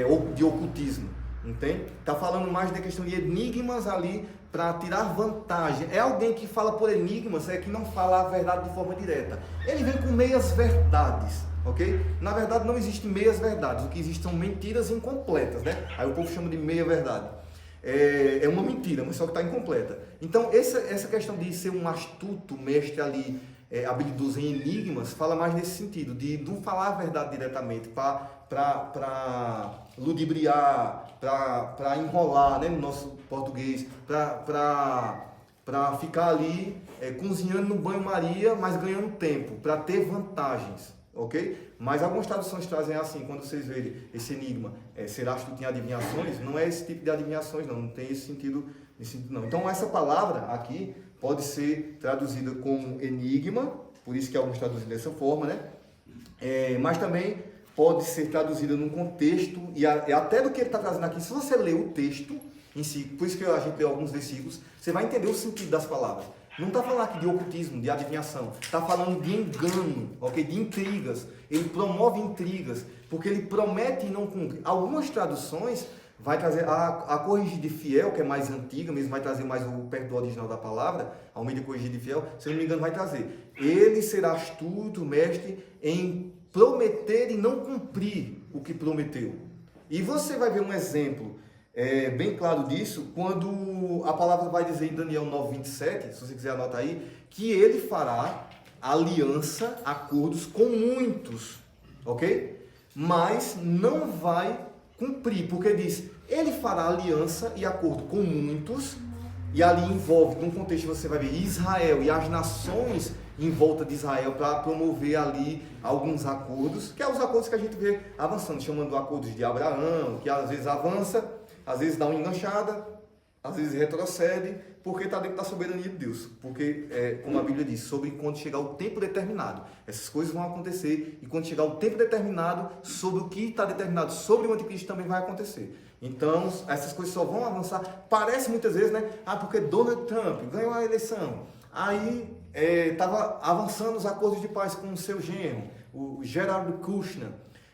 A: ou de ocultismo, entende? Está falando mais da questão de enigmas ali para tirar vantagem. É alguém que fala por enigmas, que não fala a verdade de forma direta. Ele vem com meias verdades, ok? Na verdade não existem meias verdades, o que existe são mentiras incompletas, né? Aí o povo chama de meia verdade. É uma mentira, mas só que está incompleta. Então essa questão de ser um astuto mestre ali, habilidoso em enigmas, fala mais nesse sentido, de não falar a verdade diretamente, para ludibriar, para enrolar, né, no nosso português, para ficar ali cozinhando no banho-maria, mas ganhando tempo, para ter vantagens, ok? Mas algumas traduções trazem assim, quando vocês verem esse enigma, será astuto em adivinhações, não é esse tipo de adivinhações, não tem esse sentido não. Então essa palavra aqui pode ser traduzida como enigma, por isso que alguns traduzem dessa forma, né? Mas também pode ser traduzida num contexto, e até do que ele está trazendo aqui, se você ler o texto em si, por isso que a gente lê alguns versículos, você vai entender o sentido das palavras. Não está falando aqui de ocultismo, de adivinhação, está falando de engano, ok? De intrigas. Ele promove intrigas, porque ele promete e não cumpre. Algumas traduções vai trazer a corrigir de fiel, que é mais antiga, mesmo vai trazer mais perto do original da palavra, ao meio de corrigir de fiel, se eu não me engano vai trazer. Ele será astuto, mestre, em prometer e não cumprir o que prometeu. E você vai ver um exemplo bem claro disso, quando a palavra vai dizer em Daniel 9:27, se você quiser anotar aí, que ele fará aliança, acordos com muitos, ok? Mas não vai cumprir, porque diz, ele fará aliança e acordo com muitos, e ali envolve, num contexto você vai ver Israel e as nações em volta de Israel para promover ali alguns acordos, que é os acordos que a gente vê avançando, chamando acordos de Abraão, que às vezes avança às vezes dá uma enganchada, às vezes retrocede, porque está dentro da soberania de Deus. Porque, como a Bíblia diz, sobre quando chegar o tempo determinado, essas coisas vão acontecer, e quando chegar o tempo determinado, sobre o que está determinado sobre o anticristo também vai acontecer. Então, essas coisas só vão avançar. Parece muitas vezes, né? Porque Donald Trump ganhou a eleição. Aí, estava avançando os acordos de paz com o seu genro, o Jared Kushner.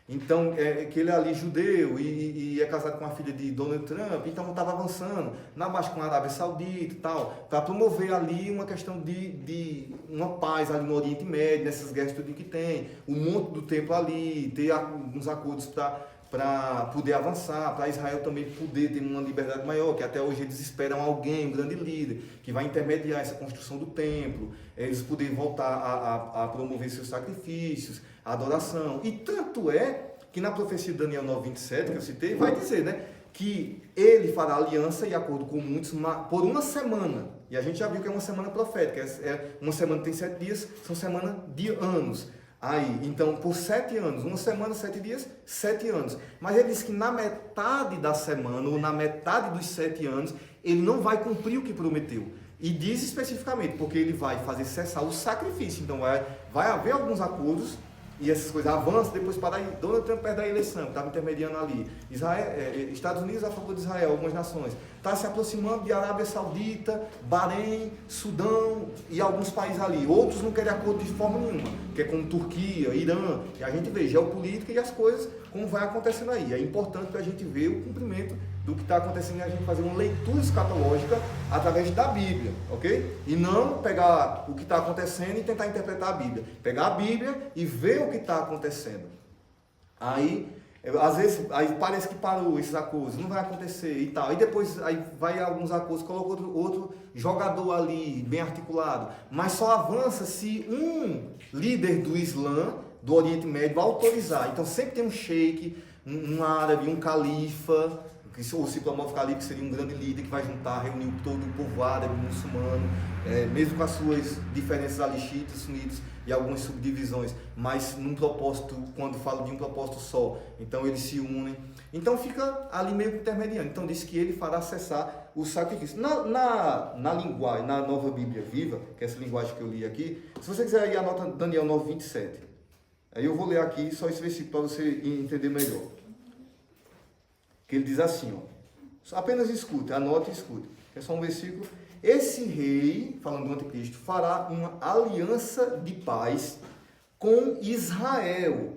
A: Então, que ele é ali judeu e é casado com a filha de Donald Trump, então estava avançando na baixa com a Arábia Saudita e tal, para promover ali uma questão de uma paz ali no Oriente Médio, nessas guerras tudo que tem, o monte do templo ali, ter alguns acordos para poder avançar, para Israel também poder ter uma liberdade maior, que até hoje eles esperam alguém, um grande líder, que vai intermediar essa construção do templo, eles poderem voltar a promover seus sacrifícios, a adoração. E tanto é que na profecia de Daniel 9:27, que eu citei, vai dizer, né, que ele fará aliança e acordo com muitos por uma semana. E a gente já viu que é uma semana profética, uma semana tem 7 dias, são semana de anos. Aí, então, por 7 anos, uma semana, 7 dias, 7 anos. Mas ele diz que na metade da semana, ou na metade dos 7 anos, ele não vai cumprir o que prometeu. E diz especificamente, porque ele vai fazer cessar o sacrifício. Então, vai haver alguns acordos, e essas coisas avançam, depois para aí, Donald Trump perde a eleição, que estava intermediando ali. Estados Unidos a favor de Israel, algumas nações. Está se aproximando de Arábia Saudita, Bahrein, Sudão e alguns países ali. Outros não querem acordo de forma nenhuma, que é como Turquia, Irã. E a gente vê geopolítica e as coisas, como vai acontecendo aí. É importante para a gente ver o cumprimento do que está acontecendo e a gente fazer uma leitura escatológica através da Bíblia, ok? E não pegar o que está acontecendo e tentar interpretar a Bíblia. Pegar a Bíblia e ver o que está acontecendo. Aí, às vezes, aí parece que parou esses acordos, não vai acontecer e tal. E depois aí vai alguns acordos, coloca outro jogador ali, bem articulado. Mas só avança se um líder do Islã, do Oriente Médio, autorizar. Então sempre tem um sheik, um árabe, um califa, ou se promove califa, que seria um grande líder que vai juntar, reunir todo o povo árabe, muçulmano, mesmo com as suas diferenças ali, xiitas, sunitas e algumas subdivisões, mas num propósito, quando falo de um propósito só, então eles se unem. Então fica ali meio que intermediando. Então diz que ele fará cessar o sacrifício. Na linguagem, na Nova Bíblia Viva, que é essa linguagem que eu li aqui, se você quiser aí, anota Daniel 9:27. Aí eu vou ler aqui só esse versículo para você entender melhor. Que ele diz assim, ó, apenas escute, anote e escute. É só um versículo. Esse rei, falando do anticristo, fará uma aliança de paz com Israel,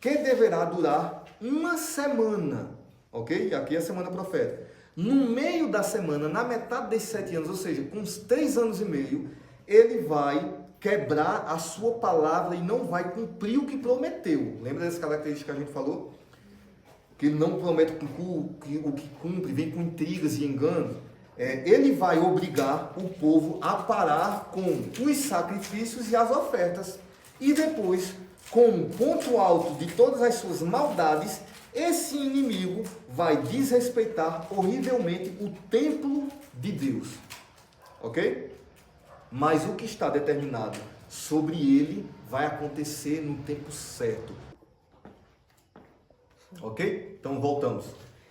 A: que deverá durar uma semana, ok? Aqui é a semana profética. No meio da semana, na metade desses 7 anos, ou seja, com uns 3 anos e meio, ele vai quebrar a sua palavra e não vai cumprir o que prometeu. Lembra dessas características que a gente falou? Que ele não promete o que cumpre, vem com intrigas e enganos. Ele vai obrigar o povo a parar com os sacrifícios e as ofertas. E depois, com o ponto alto de todas as suas maldades, esse inimigo vai desrespeitar horrivelmente o templo de Deus. Ok? Mas o que está determinado sobre ele vai acontecer no tempo certo. Ok? Então voltamos.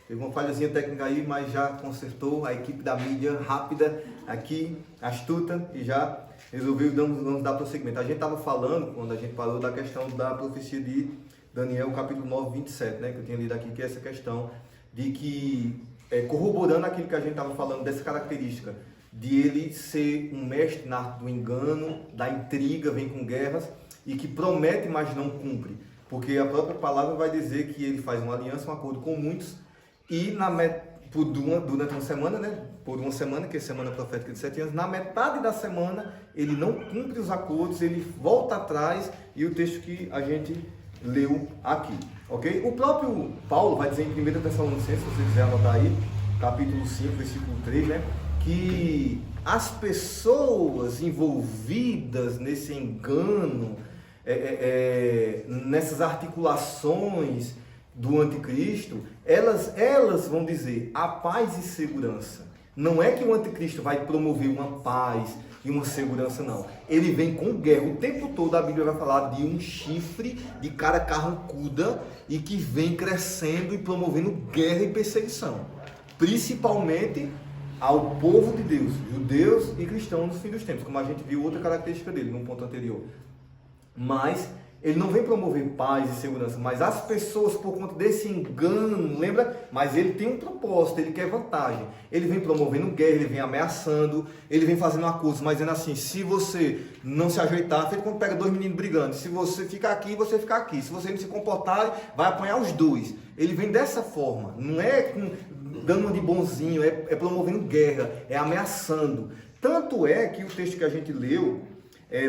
A: Teve uma falhazinha técnica aí, mas já consertou. A equipe da mídia rápida aqui, astuta, e já resolveu vamos dar prosseguimento. A gente estava falando, quando a gente falou da questão da profecia de Daniel, capítulo 9:27, né? Que eu tinha lido aqui, que é essa questão de que, corroborando aquilo que a gente estava falando, dessa característica de ele ser um mestre na arte do engano, da intriga, vem com guerras, e que promete, mas não cumpre. Porque a própria palavra vai dizer que ele faz uma aliança, um acordo com muitos, e durante uma semana, né? Por uma semana, que é a semana profética de 7 anos, na metade da semana ele não cumpre os acordos, ele volta atrás, e o texto que a gente leu aqui, ok? O próprio Paulo vai dizer em 1 Tessalonicenses, se você quiser anotar aí, capítulo 5, versículo 3, né? Que as pessoas envolvidas nesse engano, nessas articulações do anticristo, elas vão dizer a paz e segurança. Não é que o anticristo vai promover uma paz e uma segurança, não. Ele vem com guerra. O tempo todo a Bíblia vai falar de um chifre de cara carrancuda e que vem crescendo e promovendo guerra e perseguição. principalmente ao povo de Deus, judeus e cristãos no fim dos tempos, como a gente viu outra característica dele no ponto anterior. Mas ele não vem promover paz e segurança, mas as pessoas, por conta desse engano, lembra? Mas ele tem um propósito, ele quer vantagem. Ele vem promovendo guerra, ele vem ameaçando, ele vem fazendo acordos, mas dizendo assim, se você não se ajeitar, feito quando pega dois meninos brigando, se você ficar aqui, você ficar aqui. Se você não se comportar, vai apanhar os dois. Ele vem dessa forma, não é dando uma de bonzinho, é promovendo guerra, é ameaçando. Tanto é que o texto que a gente leu,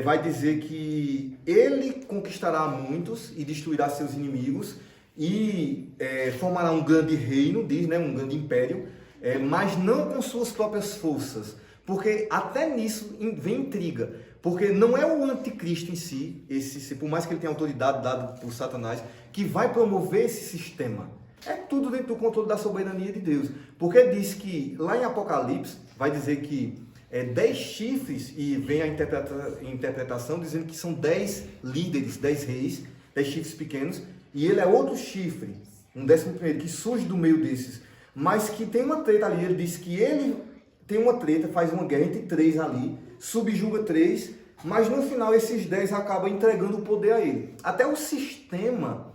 A: vai dizer que ele conquistará muitos e destruirá seus inimigos e formará um grande reino, diz, né, um grande império, mas não com suas próprias forças, porque até nisso vem intriga, porque não é o anticristo em si, por mais que ele tenha autoridade dada por Satanás, que vai promover esse sistema. É tudo dentro do controle da soberania de Deus, porque diz que lá em Apocalipse vai dizer que 10 chifres, e vem a interpretação dizendo que são 10 líderes, 10 reis, 10 chifres pequenos, e ele é outro chifre, um 11º, que surge do meio desses, mas que tem uma treta ali. Ele diz que ele tem uma treta, faz uma guerra entre 3 ali, subjuga 3, mas no final esses 10 acabam entregando o poder a ele. Até o sistema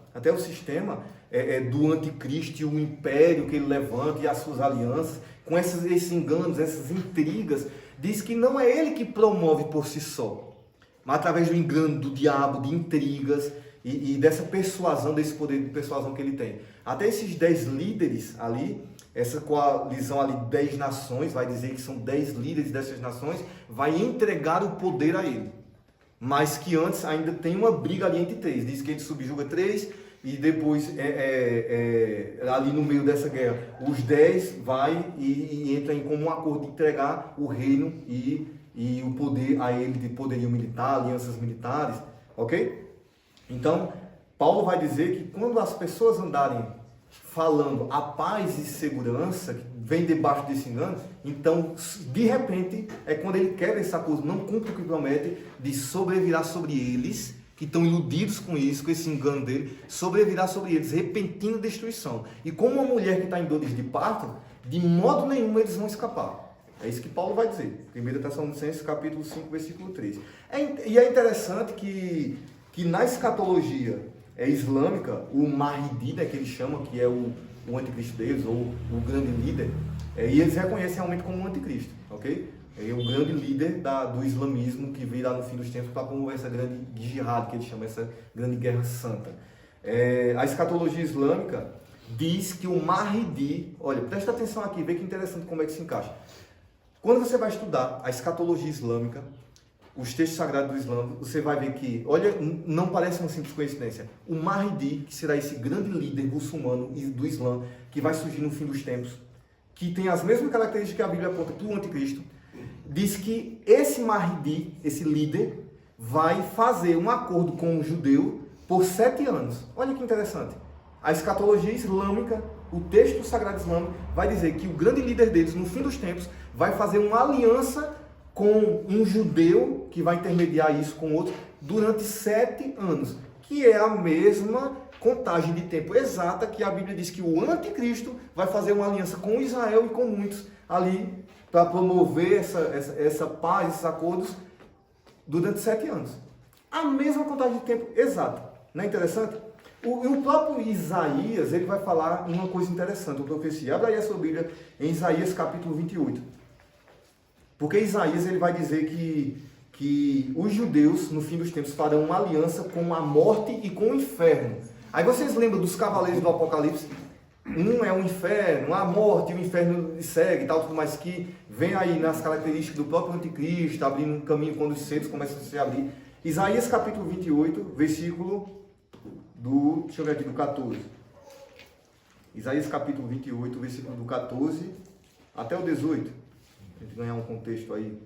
A: do anticristo e o império que ele levanta e as suas alianças, com esses enganos, essas intrigas, diz que não é ele que promove por si só, mas através do engano do diabo, de intrigas e dessa persuasão, desse poder de persuasão que ele tem. Até esses 10 líderes ali, essa coalizão ali, 10 nações, vai dizer que são 10 líderes dessas nações, vai entregar o poder a ele. Mas que antes ainda tem uma briga ali entre 3. Diz que ele subjuga 3 e depois, ali no meio dessa guerra, os 10 vai e entra em comum acordo de entregar o reino e o poder a ele, de poderio militar, alianças militares, ok? Então, Paulo vai dizer que quando as pessoas andarem falando a paz e segurança, que vem debaixo desse engano, então, de repente, é quando ele quebra esse acordo, não cumpre o que promete, de sobrevirar sobre eles, que estão iludidos com isso, com esse engano dele, sobrevirá sobre eles repentina destruição. E como uma mulher que está em dores de parto, de modo nenhum eles vão escapar. É isso que Paulo vai dizer. 1 Tessalonicenses, capítulo 5, versículo 3. E é interessante que na escatologia islâmica, o Mahdi, que eles chamam, que é o anticristo deles, ou o grande líder, e eles reconhecem realmente como um anticristo, ok? É o grande líder do islamismo que virá no fim dos tempos para promover essa grande jihad, que eles chamam, essa grande guerra santa. A escatologia islâmica diz que o Mahdi, olha, presta atenção aqui, vê que interessante como é que se encaixa. Quando você vai estudar a escatologia islâmica, os textos sagrados do Islã, você vai ver que, olha, não parece uma simples coincidência. O Mahdi, que será esse grande líder muçulmano do Islã, que vai surgir no fim dos tempos, que tem as mesmas características que a Bíblia aponta para o anticristo, diz que esse Mahdi, esse líder, vai fazer um acordo com o judeu por 7 anos. Olha que interessante. A escatologia islâmica, o texto sagrado islâmico, vai dizer que o grande líder deles, no fim dos tempos, vai fazer uma aliança com um judeu, que vai intermediar isso com outro, durante 7 anos, que é a mesma contagem de tempo exata que a Bíblia diz que o anticristo vai fazer uma aliança com Israel e com muitos ali, para promover essa paz, esses acordos, durante 7 anos. A mesma contagem de tempo exata. Não é interessante? O próprio Isaías, ele vai falar uma coisa interessante, uma profecia. Abra aí a sua Bíblia em Isaías capítulo 28. Porque Isaías, ele vai dizer que os judeus, no fim dos tempos, farão uma aliança com a morte e com o inferno. Aí vocês lembram dos cavaleiros do Apocalipse? Um é o inferno, a morte, o inferno segue e tal, tudo mais, que vem aí nas características do próprio anticristo, abrindo um caminho quando os cedos começam a se abrir. Isaías capítulo 28, versículo deixa eu ver aqui, do 14. Isaías capítulo 28, versículo do 14 até o 18. A gente ganhar um contexto aí.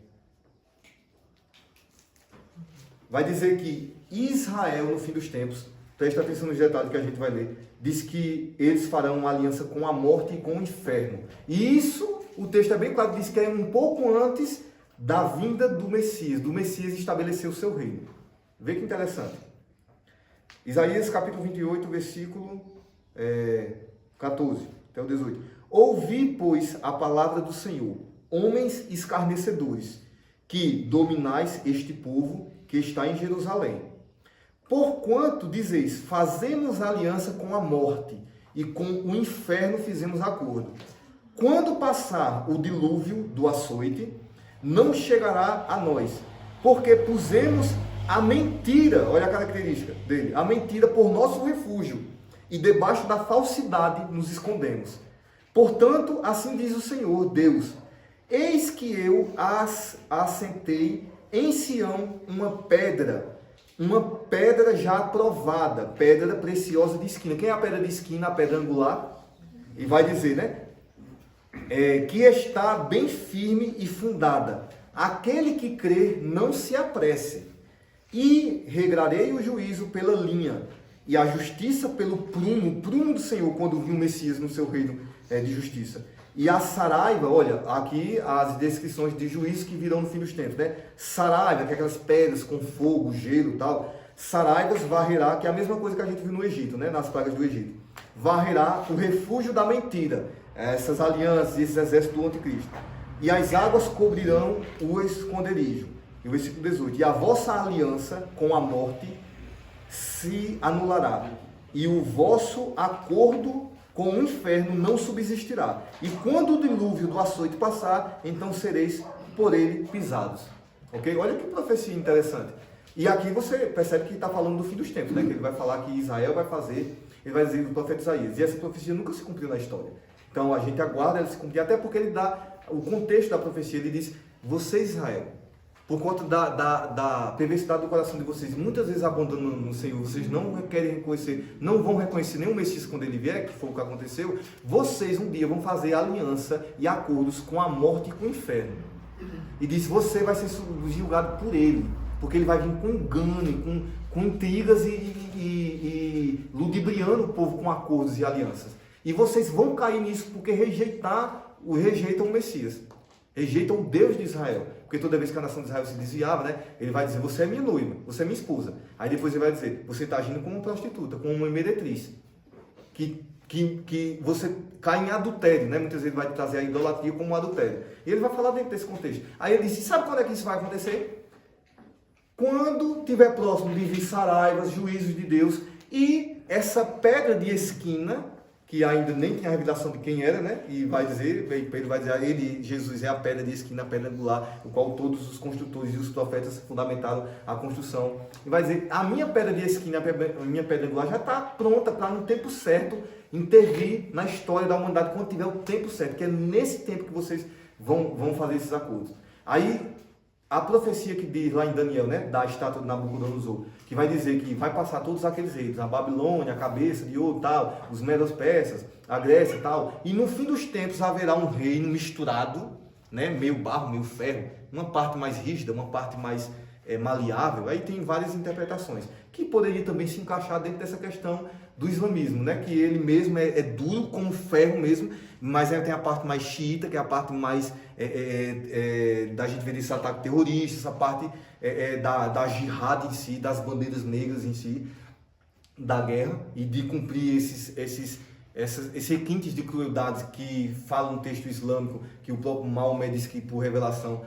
A: Vai dizer que Israel, no fim dos tempos, presta atenção nos detalhes que a gente vai ler, diz que eles farão uma aliança com a morte e com o inferno. E isso, o texto é bem claro, diz que é um pouco antes da vinda do Messias estabelecer o seu reino. Vê que interessante. Isaías capítulo 28, versículo 14 até o 18. ouvi, pois, a palavra do Senhor, homens escarnecedores, que dominais este povo que está em Jerusalém. Porquanto dizeis, fazemos aliança com a morte, e com o inferno fizemos acordo. Quando passar o dilúvio do açoite, não chegará a nós, porque pusemos a mentira, olha a característica dele, a mentira por nosso refúgio, e debaixo da falsidade nos escondemos. Portanto, assim diz o Senhor, Deus, eis que eu assentei em Sião uma pedra já aprovada, pedra preciosa de esquina. Quem é a pedra de esquina? A pedra angular. E vai dizer, né? Que está bem firme e fundada. Aquele que crer não se apresse. E regrarei o juízo pela linha, e a justiça pelo prumo, o prumo do Senhor, quando viu o Messias no seu reino de justiça. E a saraiva, olha, aqui as descrições de juízo que virão no fim dos tempos, né? Saraiva, que é aquelas pedras com fogo, gelo e tal. Saraivas varrerá, que é a mesma coisa que a gente viu no Egito, né? Nas pragas do Egito. Varrerá o refúgio da mentira, essas alianças, esses exércitos do anticristo. E as águas cobrirão o esconderijo. E o versículo 18. E a vossa aliança com a morte se anulará, e o vosso acordo com o inferno não subsistirá. E quando o dilúvio do açoite passar, então sereis por ele pisados. Ok? Olha que profecia interessante. E aqui você percebe que está falando do fim dos tempos, né? Que ele vai falar que Israel vai fazer, ele vai dizer o profeta Isaías. E essa profecia nunca se cumpriu na história. Então a gente aguarda ela se cumprir, até porque ele dá o contexto da profecia. Ele diz, você Israel, por conta da perversidade do coração de vocês, muitas vezes abandonam no Senhor, vocês não querem reconhecer, não vão reconhecer nenhum Messias quando ele vier, que foi o que aconteceu, vocês um dia vão fazer aliança e acordos com a morte e com o inferno. E diz, você vai ser julgado por ele, porque ele vai vir com engano, com intrigas e ludibriando o povo com acordos e alianças. E vocês vão cair nisso porque rejeitam o Messias. Rejeitam o Deus de Israel. Porque toda vez que a nação de Israel se desviava, né, ele vai dizer, você é minha noiva, você é minha esposa. Aí depois ele vai dizer, você está agindo como uma prostituta, como uma meretriz. Que você cai em adultério, né? Muitas vezes ele vai trazer a idolatria como um adultério. E ele vai falar dentro desse contexto. Aí ele disse, sabe quando é que isso vai acontecer? Quando estiver próximo de vir saraivas, juízos de Deus, e essa pedra de esquina, que ainda nem tinha a revelação de quem era, né? E vai dizer, Pedro vai dizer, ele, Jesus, é a pedra de esquina, a pedra angular, o qual todos os construtores e os profetas fundamentaram a construção. E vai dizer, a minha pedra de esquina, a minha pedra angular já está pronta para, no tempo certo, intervir na história da humanidade, quando tiver o tempo certo, que é nesse tempo que vocês vão fazer esses acordos. Aí, a profecia que diz lá em Daniel, né, da estátua de Nabucodonosor, que vai dizer que vai passar todos aqueles reis, a Babilônia, a cabeça de ouro, tal, os medos-persas, a Grécia, tal, e no fim dos tempos haverá um reino misturado, né, meio barro, meio ferro, uma parte mais rígida, uma parte mais maleável. Aí tem várias interpretações, que poderia também se encaixar dentro dessa questão do islamismo, né, que ele mesmo é duro como ferro mesmo, mas tem a parte mais xiita, que é a parte mais da gente ver esse ataque terrorista, essa parte da jihad em si, das bandeiras negras em si, da guerra, e de cumprir esses requintes de crueldade que fala no texto islâmico, que o próprio Maomé diz que por revelação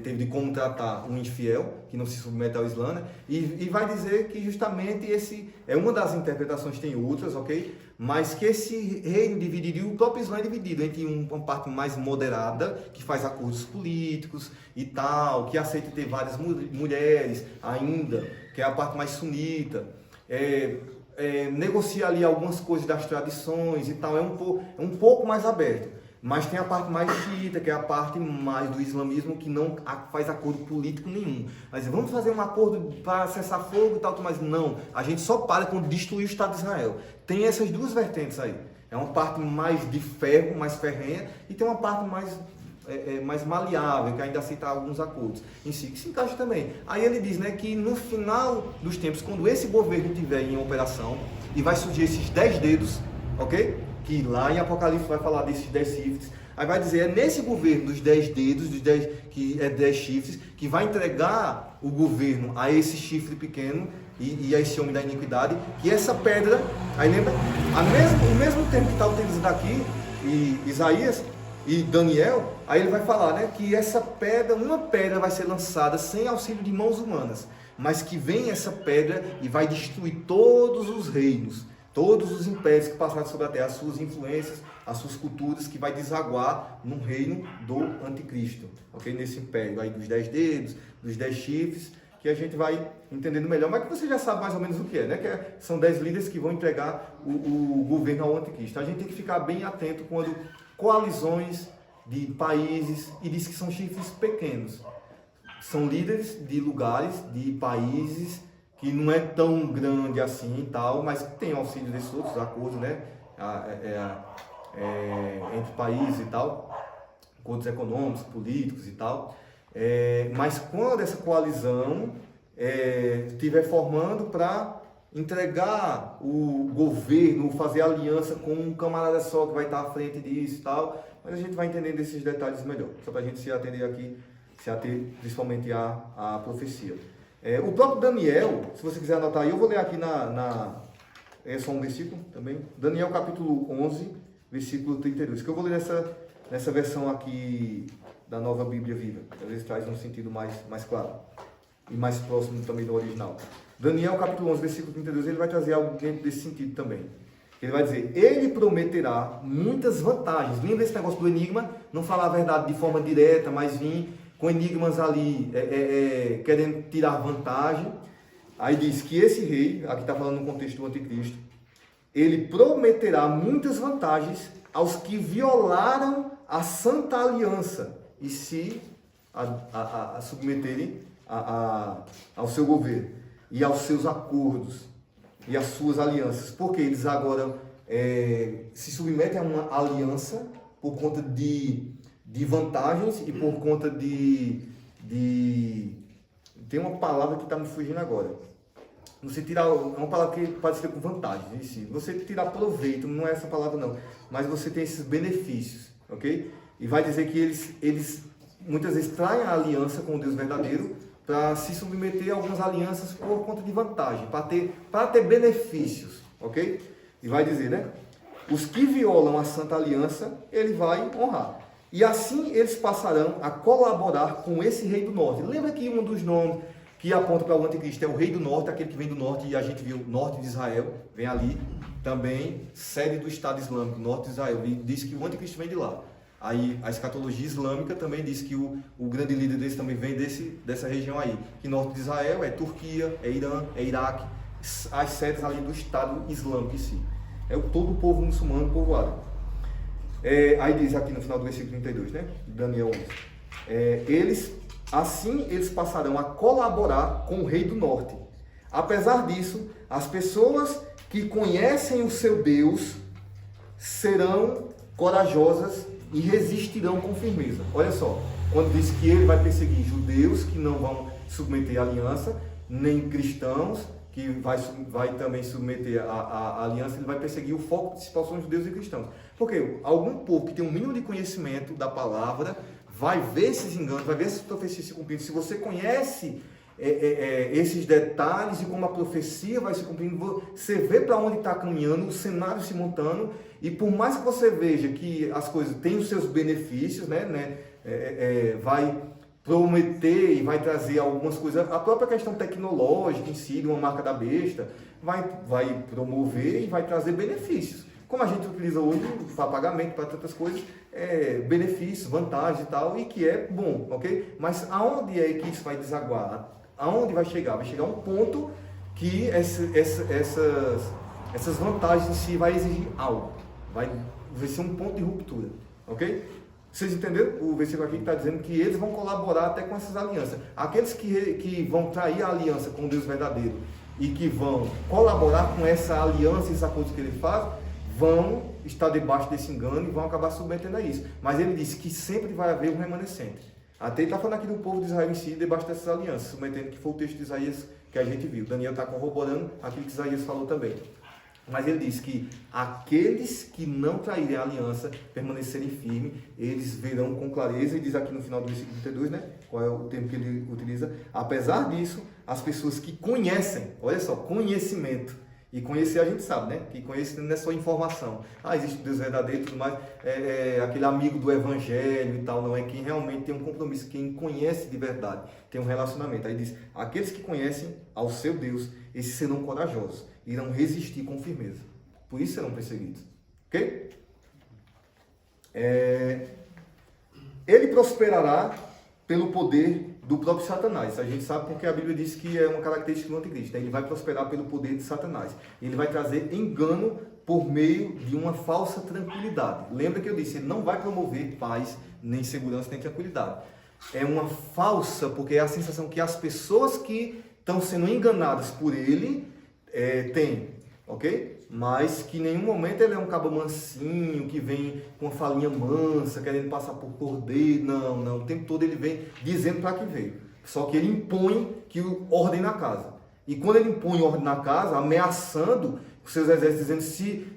A: teve de como tratar um infiel, que não se submete ao Islã, né? E vai dizer que justamente esse é uma das interpretações, tem outras, ok? Mas que esse reino dividiria, o próprio Islã é dividido entre uma parte mais moderada, que faz acordos políticos e tal, que aceita ter várias mulheres ainda, que é a parte mais sunita, negocia ali algumas coisas das tradições e tal, é um pouco mais aberto. Mas tem a parte mais xiita, que é a parte mais do islamismo, que não faz acordo político nenhum. Mas vamos fazer um acordo para cessar fogo e tal, mas não. A gente só para quando destruir o Estado de Israel. Tem essas duas vertentes aí. É uma parte mais de ferro, mais ferrenha, e tem uma parte mais maleável, que ainda aceita alguns acordos em si, que se encaixa também. Aí ele diz, né, que no final dos tempos, quando esse governo estiver em operação, e vai surgir esses 10 dedos, ok? Que lá em Apocalipse vai falar desses 10 chifres. Aí vai dizer, é nesse governo dos 10 dedos, que é 10 chifres, que vai entregar o governo a esse chifre pequeno e a esse homem da iniquidade, que essa pedra, aí lembra, o mesmo termo que está utilizado aqui, e Isaías e Daniel, aí ele vai falar, né, que essa pedra, uma pedra vai ser lançada sem auxílio de mãos humanas, mas que vem essa pedra e vai destruir todos os reinos, todos os impérios que passaram sobre a terra, as suas influências, as suas culturas, que vai desaguar no reino do anticristo, ok? Nesse império aí dos 10 dedos, dos 10 chifres, que a gente vai entendendo melhor, mas que você já sabe mais ou menos o que é, né? São 10 líderes que vão entregar o governo ao anticristo. A gente tem que ficar bem atento quando coalizões de países, e diz que são chifres pequenos, são líderes de lugares, de países que não é tão grande assim e tal, mas que tem auxílio desses outros acordos, né? Entre países e tal, acordos econômicos, políticos e tal. Mas quando essa coalizão estiver formando para entregar o governo, fazer aliança com um camarada só que vai estar à frente disso e tal, mas a gente vai entendendo esses detalhes melhor, só para a gente se atender aqui, se ater principalmente à profecia. O próprio Daniel, se você quiser anotar aí, eu vou ler aqui é só um versículo também, Daniel capítulo 11, versículo 32, que eu vou ler nessa versão aqui da Nova Bíblia Viva, que às vezes traz um sentido mais claro e mais próximo também do original. Daniel capítulo 11, versículo 32, ele vai trazer algo dentro desse sentido também. Ele vai dizer, ele prometerá muitas vantagens. Lembra esse negócio do enigma? Não falar a verdade de forma direta, mas vir com enigmas ali, querendo tirar vantagem. Aí diz que esse rei, aqui está falando no contexto do anticristo, ele prometerá muitas vantagens aos que violaram a santa aliança e se submeterem ao seu governo e aos seus acordos e às suas alianças, porque eles agora se submetem a uma aliança por conta de vantagens e por conta tem uma palavra que está me fugindo agora. Você tirar uma palavra que pode ser com vantagem em si. Você tirar proveito, não é essa palavra não, mas você tem esses benefícios, ok? E vai dizer que eles muitas vezes traem a aliança com o Deus verdadeiro para se submeter a algumas alianças por conta de vantagem, para ter benefícios, ok? E vai dizer, né? Os que violam a santa aliança, ele vai honrar. E assim eles passarão a colaborar com esse rei do norte. Lembra que um dos nomes que aponta para o anticristo é o rei do norte, aquele que vem do norte, e a gente viu o norte de Israel, vem ali, também sede do Estado Islâmico, norte de Israel, e diz que o anticristo vem de lá. Aí a escatologia islâmica também diz que o grande líder desse também vem dessa região aí, que norte de Israel é Turquia, é Irã, é Iraque, as sedes ali do Estado Islâmico em si. É todo o povo muçulmano, o povo árabe. Aí diz aqui no final do versículo 32, né? Daniel 11. Assim eles passarão a colaborar com o rei do norte. Apesar disso, as pessoas que conhecem o seu Deus serão corajosas e resistirão com firmeza. Olha só, quando diz que ele vai perseguir judeus que não vão submeter a aliança, nem cristãos que vai também submeter a aliança, ele vai perseguir, o foco principal são judeus e cristãos. Porque algum povo que tem um mínimo de conhecimento da palavra vai ver esses enganos, vai ver essas profecias se cumprindo. Se você conhece esses detalhes e como a profecia vai se cumprindo, você vê para onde está caminhando, o cenário se montando, e por mais que você veja que as coisas têm os seus benefícios, vai prometer e vai trazer algumas coisas, a própria questão tecnológica em si, de uma marca da besta, vai promover e vai trazer benefícios. Como a gente utiliza hoje para pagamento, para tantas coisas, benefícios, vantagens e tal, e que é bom, ok? Mas aonde é que isso vai desaguar? Aonde vai chegar? Vai chegar um ponto que essas vantagens em si vai exigir algo. Vai ser um ponto de ruptura, ok? Vocês entenderam? O versículo aqui está dizendo que eles vão colaborar até com essas alianças. Aqueles que vão trair a aliança com o Deus verdadeiro e que vão colaborar com essa aliança e esses acordos que ele faz, vão estar debaixo desse engano e vão acabar submetendo a isso. Mas ele disse que sempre vai haver um remanescente. Até ele está falando aqui do povo de Israel em si, debaixo dessas alianças, submetendo, que foi o texto de Isaías que a gente viu. Daniel está corroborando aquilo que Isaías falou também. Mas ele diz que aqueles que não traírem a aliança, permanecerem firmes, eles verão com clareza, e diz aqui no final do versículo 32, né? Qual é o termo que ele utiliza? Apesar disso, as pessoas que conhecem, olha só, conhecimento, E conhecer a gente sabe, né? Que conhecer não é só informação. Ah, existe Deus verdadeiro e tudo mais. Aquele amigo do evangelho e tal, não é quem realmente tem um compromisso, quem conhece de verdade, tem um relacionamento. Aí diz, aqueles que conhecem ao seu Deus, esses serão corajosos, irão resistir com firmeza. Por isso serão perseguidos. Ok? Ele prosperará pelo poder do próprio Satanás. A gente sabe porque a Bíblia diz que é uma característica do anticristo. Ele vai prosperar pelo poder de Satanás. Ele vai trazer engano por meio de uma falsa tranquilidade. Lembra que eu disse, ele não vai promover paz, nem segurança, nem tranquilidade. É uma falsa, porque é a sensação que as pessoas que estão sendo enganadas por ele têm, ok? Mas que em nenhum momento ele é um cabo mansinho, que vem com uma falinha mansa, querendo passar por cordeiro. Não. O tempo todo ele vem dizendo para que veio. Só que ele impõe ordem na casa. E quando ele impõe ordem na casa, ameaçando os seus exércitos, dizendo,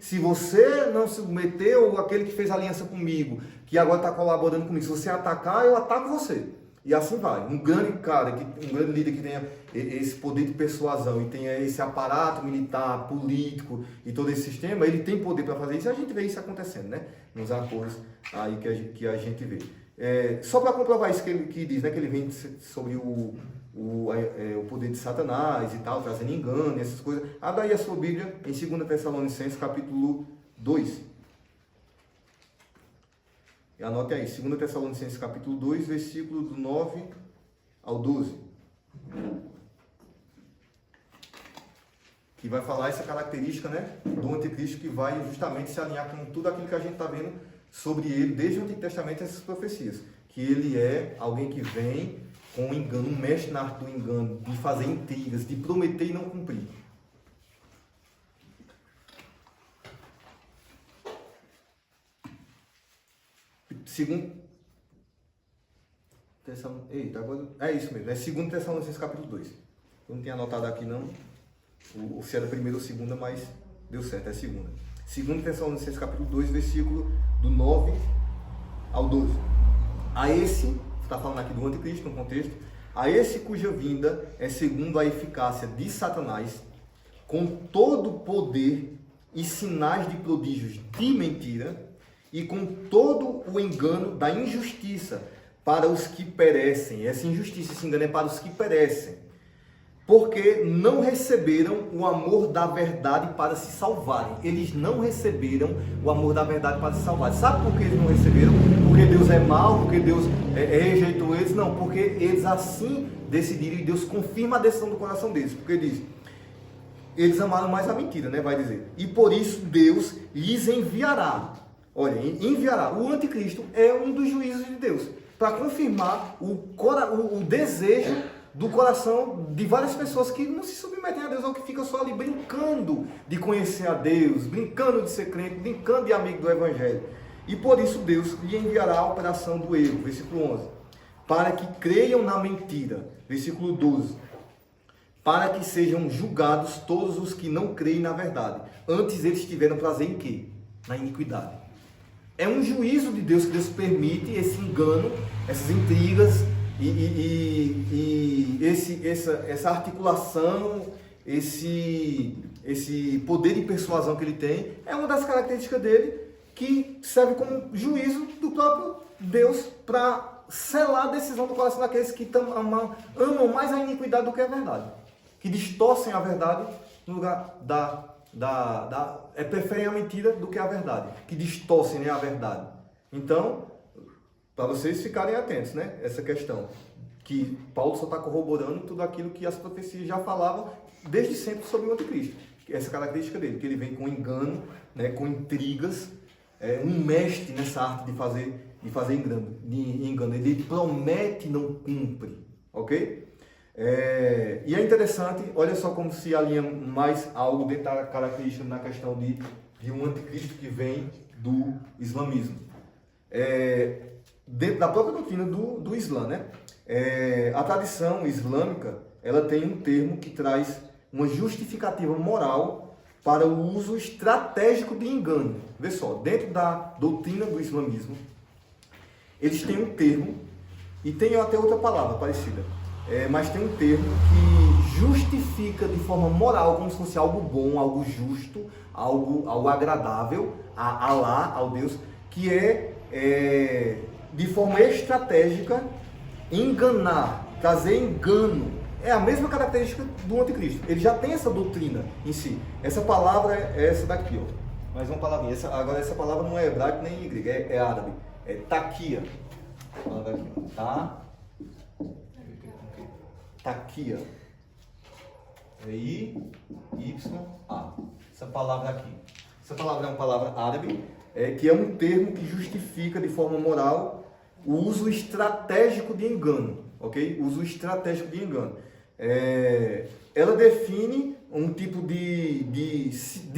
A: se você não se submeteu, aquele que fez aliança comigo, que agora está colaborando comigo, se você atacar, eu ataco você. E assim vai. Um grande cara, um grande líder que tenha esse poder de persuasão e tenha esse aparato militar, político e todo esse sistema, ele tem poder para fazer isso, e a gente vê isso acontecendo, né? Nos acordos aí que a gente vê. Só para comprovar isso que diz, né? Que ele vem sobre o poder de Satanás e tal, trazendo engano e essas coisas. Abra aí a sua Bíblia em 2 Tessalonicenses, capítulo 2. E anote aí, 2 Tessalonicenses capítulo 2, versículo do 9 ao 12. Que vai falar essa característica, né, do anticristo, que vai justamente se alinhar com tudo aquilo que a gente está vendo sobre ele, desde o Antigo Testamento, essas profecias. Que ele é alguém que vem com engano, um mestre na arte do engano, de fazer intrigas, de prometer e não cumprir. Segundo... Eita, agora... É isso mesmo, é 2 Tessalonicenses capítulo 2. Eu não tinha anotado aqui não, se era primeira ou segunda, mas deu certo, é segunda. 2 Tessalonicenses capítulo 2, versículo do 9 ao 12. A esse, está falando aqui do anticristo no contexto, a esse cuja vinda é segundo a eficácia de Satanás, com todo o poder e sinais de prodígios de mentira, e com todo o engano da injustiça para os que perecem. Essa injustiça, esse engano é para os que perecem, porque não receberam o amor da verdade para se salvarem. Eles não receberam o amor da verdade para se salvarem. Sabe por que eles não receberam? Porque Deus é mau, porque Deus rejeitou eles? Não, porque eles assim decidiram e Deus confirma a decisão do coração deles. Porque diz, eles amaram mais a mentira, né? Vai dizer. E por isso Deus lhes enviará. Olha, enviará. O anticristo é um dos juízos de Deus, para confirmar o desejo do coração de várias pessoas que não se submetem a Deus, ou que ficam só ali brincando de conhecer a Deus, brincando de ser crente, brincando de amigo do Evangelho. E por isso Deus lhe enviará a operação do erro, versículo 11, para que creiam na mentira, versículo 12, para que sejam julgados todos os que não creem na verdade. Antes eles tiveram prazer em quê? Na iniquidade. É um juízo de Deus que Deus permite esse engano, essas intrigas e essa articulação, esse poder de persuasão que ele tem. É uma das características dele que serve como juízo do próprio Deus para selar a decisão do coração daqueles que amam mais a iniquidade do que a verdade, que distorcem a verdade no lugar preferem a mentira do que a verdade, que distorcem, né, a verdade. Então, para vocês ficarem atentos, né, essa questão, que Paulo só está corroborando tudo aquilo que as profecias já falavam desde sempre sobre o anticristo. Essa característica dele, que ele vem com engano, né, com intrigas, um mestre nessa arte de fazer engano. Ele promete e não cumpre, ok? E é interessante, olha só como se alinha mais algo dentro da característica na questão de um anticristo que vem do islamismo. Dentro da própria doutrina do Islã, né? A tradição islâmica, ela tem um termo que traz uma justificativa moral para o uso estratégico de engano. Vê só, dentro da doutrina do islamismo, eles têm um termo, e tem até outra palavra parecida, mas tem um termo que justifica de forma moral, como se fosse algo bom, algo justo, algo agradável a Allah, ao Deus, que de forma estratégica enganar, trazer engano. É a mesma característica do anticristo. Ele já tem essa doutrina em si. Essa palavra é essa daqui, ó. Mais uma palavrinha. Agora essa palavra não é hebraico nem grego, é árabe. É taquia. Aqui, tá? Taquia. É I-Y-A. Essa palavra aqui. Essa palavra é uma palavra árabe, que é um termo que justifica de forma moral o uso estratégico de engano, ok? O uso estratégico de engano. Ela define um tipo de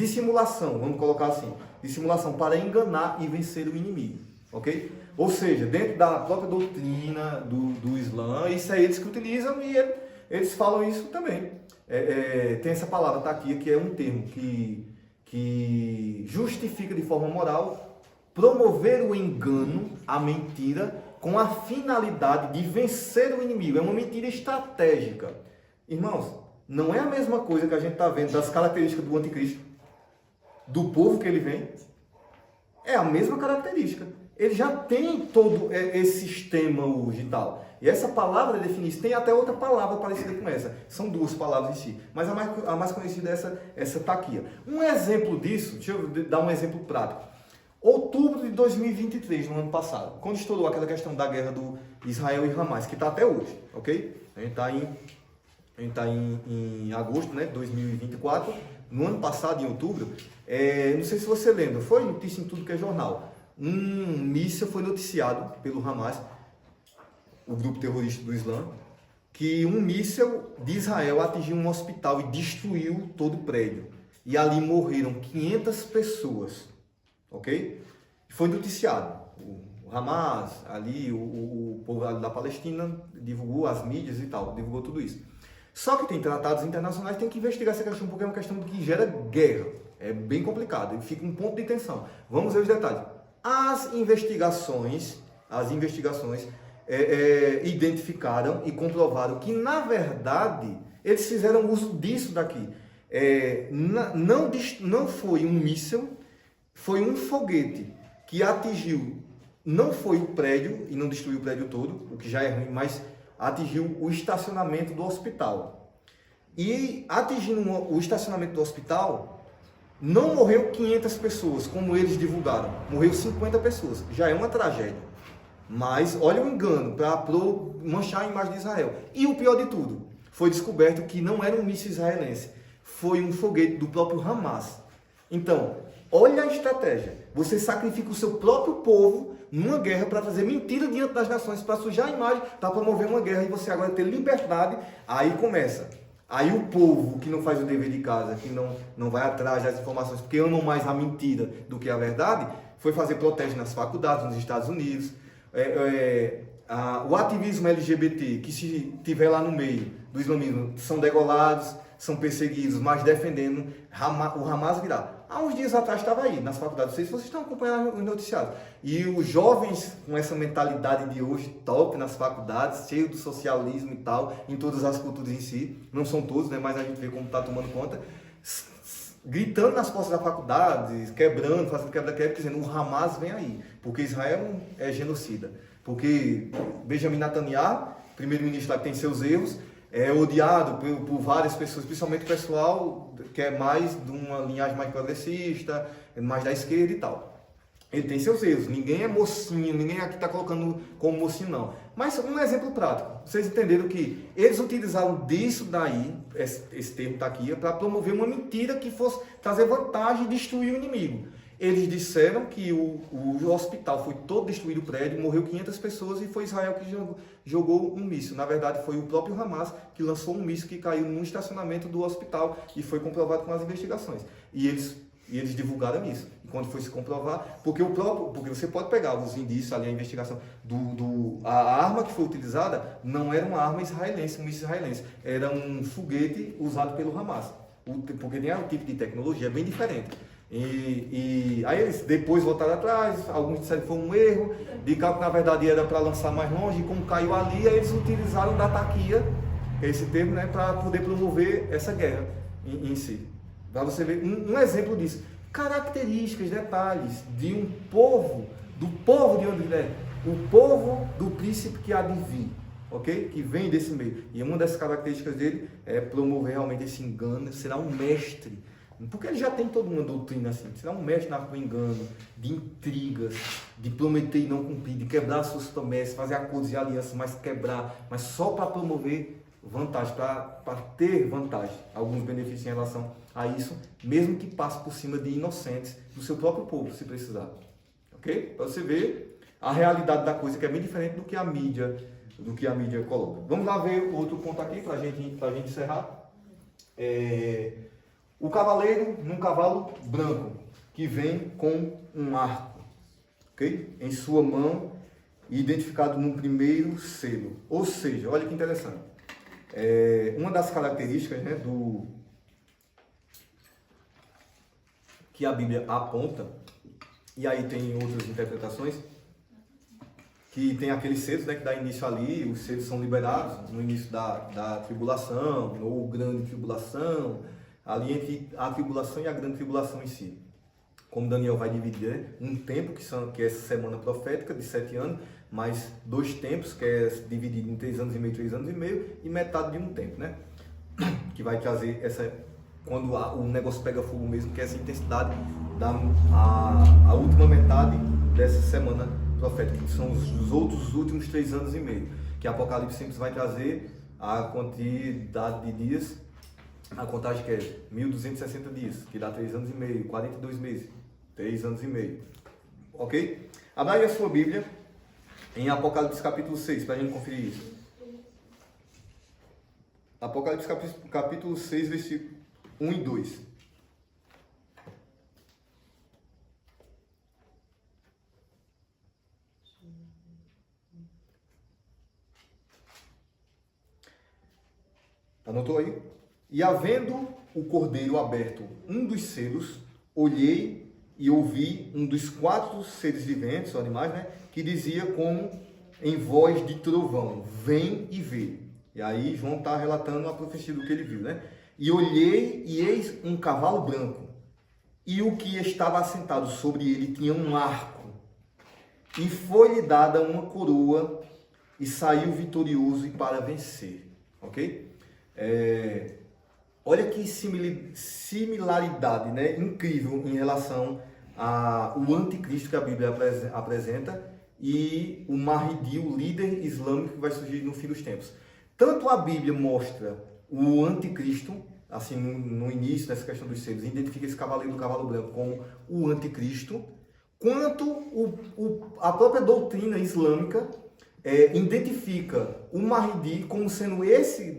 A: simulação, vamos colocar assim, de simulação para enganar e vencer o inimigo, ok? Ou seja, dentro da própria doutrina do Islã, isso é eles que utilizam e eles falam isso também. Tem essa palavra taquia, que é um termo que justifica de forma moral promover o engano, a mentira, com a finalidade de vencer o inimigo. É uma mentira estratégica. Irmãos, não é a mesma coisa que a gente está vendo das características do anticristo, do povo que ele vem. É a mesma característica. Ele já tem todo esse sistema hoje e tal. E essa palavra definida, tem até outra palavra parecida com essa. São duas palavras em si. Mas a mais conhecida é essa taquia. Um exemplo disso, deixa eu dar um exemplo prático. Outubro de 2023, no ano passado, quando estourou aquela questão da guerra do Israel e Hamas, que está até hoje, ok? A gente está em agosto, né, de 2024. No ano passado, em outubro, não sei se você lembra, foi notícia em tudo que é jornal. Um míssil foi noticiado pelo Hamas, o grupo terrorista do Islã, que um míssil de Israel atingiu um hospital e destruiu todo o prédio. E ali morreram 500 pessoas, ok? Foi noticiado. O Hamas, ali, o povo ali da Palestina divulgou, as mídias e tal, divulgou tudo isso. Só que tem tratados internacionais que tem que investigar essa questão, porque é uma questão que gera guerra. É bem complicado, e fica um ponto de tensão. Vamos ver os detalhes. As investigações identificaram e comprovaram que, na verdade, eles fizeram uso disso daqui. Não foi um míssil, foi um foguete que atingiu, não foi o prédio e não destruiu o prédio todo, o que já é ruim, mas atingiu o estacionamento do hospital. E atingindo o estacionamento do hospital, não morreu 500 pessoas, como eles divulgaram. Morreu 50 pessoas. Já é uma tragédia. Mas olha o engano para manchar a imagem de Israel. E o pior de tudo, foi descoberto que não era um míssil israelense. Foi um foguete do próprio Hamas. Então, olha a estratégia. Você sacrifica o seu próprio povo numa guerra para fazer mentira diante das nações, para sujar a imagem, para promover uma guerra e você agora ter liberdade. Aí começa. Aí o povo que não faz o dever de casa, que não vai atrás das informações, porque amam mais a mentira do que a verdade, foi fazer protesto nas faculdades, nos Estados Unidos. O ativismo LGBT, que se tiver lá no meio do islamismo, são degolados, são perseguidos, mas defendendo o Hamas virar. Há uns dias atrás estava aí, nas faculdades, não sei se vocês estão acompanhando os noticiários. E os jovens com essa mentalidade de hoje, top nas faculdades, cheio do socialismo e tal, em todas as culturas em si, não são todos, né, mas a gente vê como está tomando conta, gritando nas portas da faculdade, quebrando, fazendo quebra-quebra, dizendo o Hamas vem aí, porque Israel é genocida. Porque Benjamin Netanyahu, primeiro-ministro lá que tem seus erros, é odiado por várias pessoas, principalmente o pessoal que é mais de uma linhagem mais progressista, mais da esquerda e tal. Ele tem seus erros, ninguém é mocinho, ninguém aqui está colocando como mocinho não. Mas um exemplo prático, vocês entenderam que eles utilizaram disso daí, esse termo está aqui, para promover uma mentira que fosse trazer vantagem e destruir o inimigo. Eles disseram que o hospital foi todo destruído, o prédio, morreu 500 pessoas e foi Israel que jogou um míssil. Na verdade, foi o próprio Hamas que lançou um míssil que caiu no estacionamento do hospital e foi comprovado com as investigações. E eles divulgaram isso. E quando foi se comprovar, porque você pode pegar os indícios ali, a investigação, a arma que foi utilizada não era uma arma israelense, um míssil israelense, era um foguete usado pelo Hamas. Porque tem um tipo de tecnologia bem diferente. E aí eles depois voltaram atrás, alguns disseram que foi um erro, de que na verdade era para lançar mais longe, e como caiu ali, aí eles utilizaram da taquia, esse termo, né, para poder promover essa guerra em si. Para você ver um exemplo disso. Características, detalhes de um povo, do povo de onde é, o povo do príncipe que há de vir, ok? Que vem desse meio. E uma das características dele é promover realmente esse engano, será um mestre. Porque ele já tem toda uma doutrina assim, será um mestre do engano, de intrigas, de prometer e não cumprir, de quebrar suas promessas, fazer acordos e alianças, mas quebrar, mas só para promover vantagem, para ter vantagem, alguns benefícios em relação a isso, mesmo que passe por cima de inocentes do seu próprio povo, se precisar. Ok? Para você ver a realidade da coisa, que é bem diferente do que a mídia coloca. Vamos lá ver outro ponto aqui, para a gente encerrar. O cavaleiro num cavalo branco, que vem com um arco, ok? Em sua mão, identificado no primeiro selo. Ou seja, olha que interessante. Uma das características, né, que a Bíblia aponta, e aí tem outras interpretações, que tem aqueles selos, né, que dá início ali, os selos são liberados no início da tribulação, ou grande tribulação, ali entre a tribulação e a grande tribulação em si. Como Daniel vai dividir, né, um tempo, que é essa semana profética de 7 anos, mais 2 tempos, que é dividido em 3 anos e meio, 3 anos e meio, e metade de um tempo, né? Que vai trazer essa, quando o negócio pega fogo mesmo, que é essa intensidade a última metade dessa semana profética, que são os últimos 3 anos e meio, que Apocalipse sempre vai trazer a quantidade de dias, a contagem que é 1260 dias, que dá 3 anos e meio, 42 meses, 3 anos e meio, ok? Abra aí a sua Bíblia em Apocalipse capítulo 6, para a gente conferir isso. Apocalipse capítulo 6, versículo 1 e 2. Anotou aí? E havendo o cordeiro aberto um dos selos, olhei e ouvi um dos 4 seres viventes, ou animais, né, que dizia como em voz de trovão, vem e vê. E aí João está relatando a profecia do que ele viu, né? E olhei e eis um cavalo branco, e o que estava assentado sobre ele tinha um arco, e foi-lhe dada uma coroa, e saiu vitorioso e para vencer. Ok? Olha que similaridade, né, incrível em relação ao anticristo que a Bíblia apresenta e o Mahdi, o líder islâmico que vai surgir no fim dos tempos. Tanto a Bíblia mostra o anticristo, assim, no início dessa questão dos selos, identifica esse cavaleiro do cavalo branco como o anticristo, quanto a própria doutrina islâmica identifica o Mahdi como sendo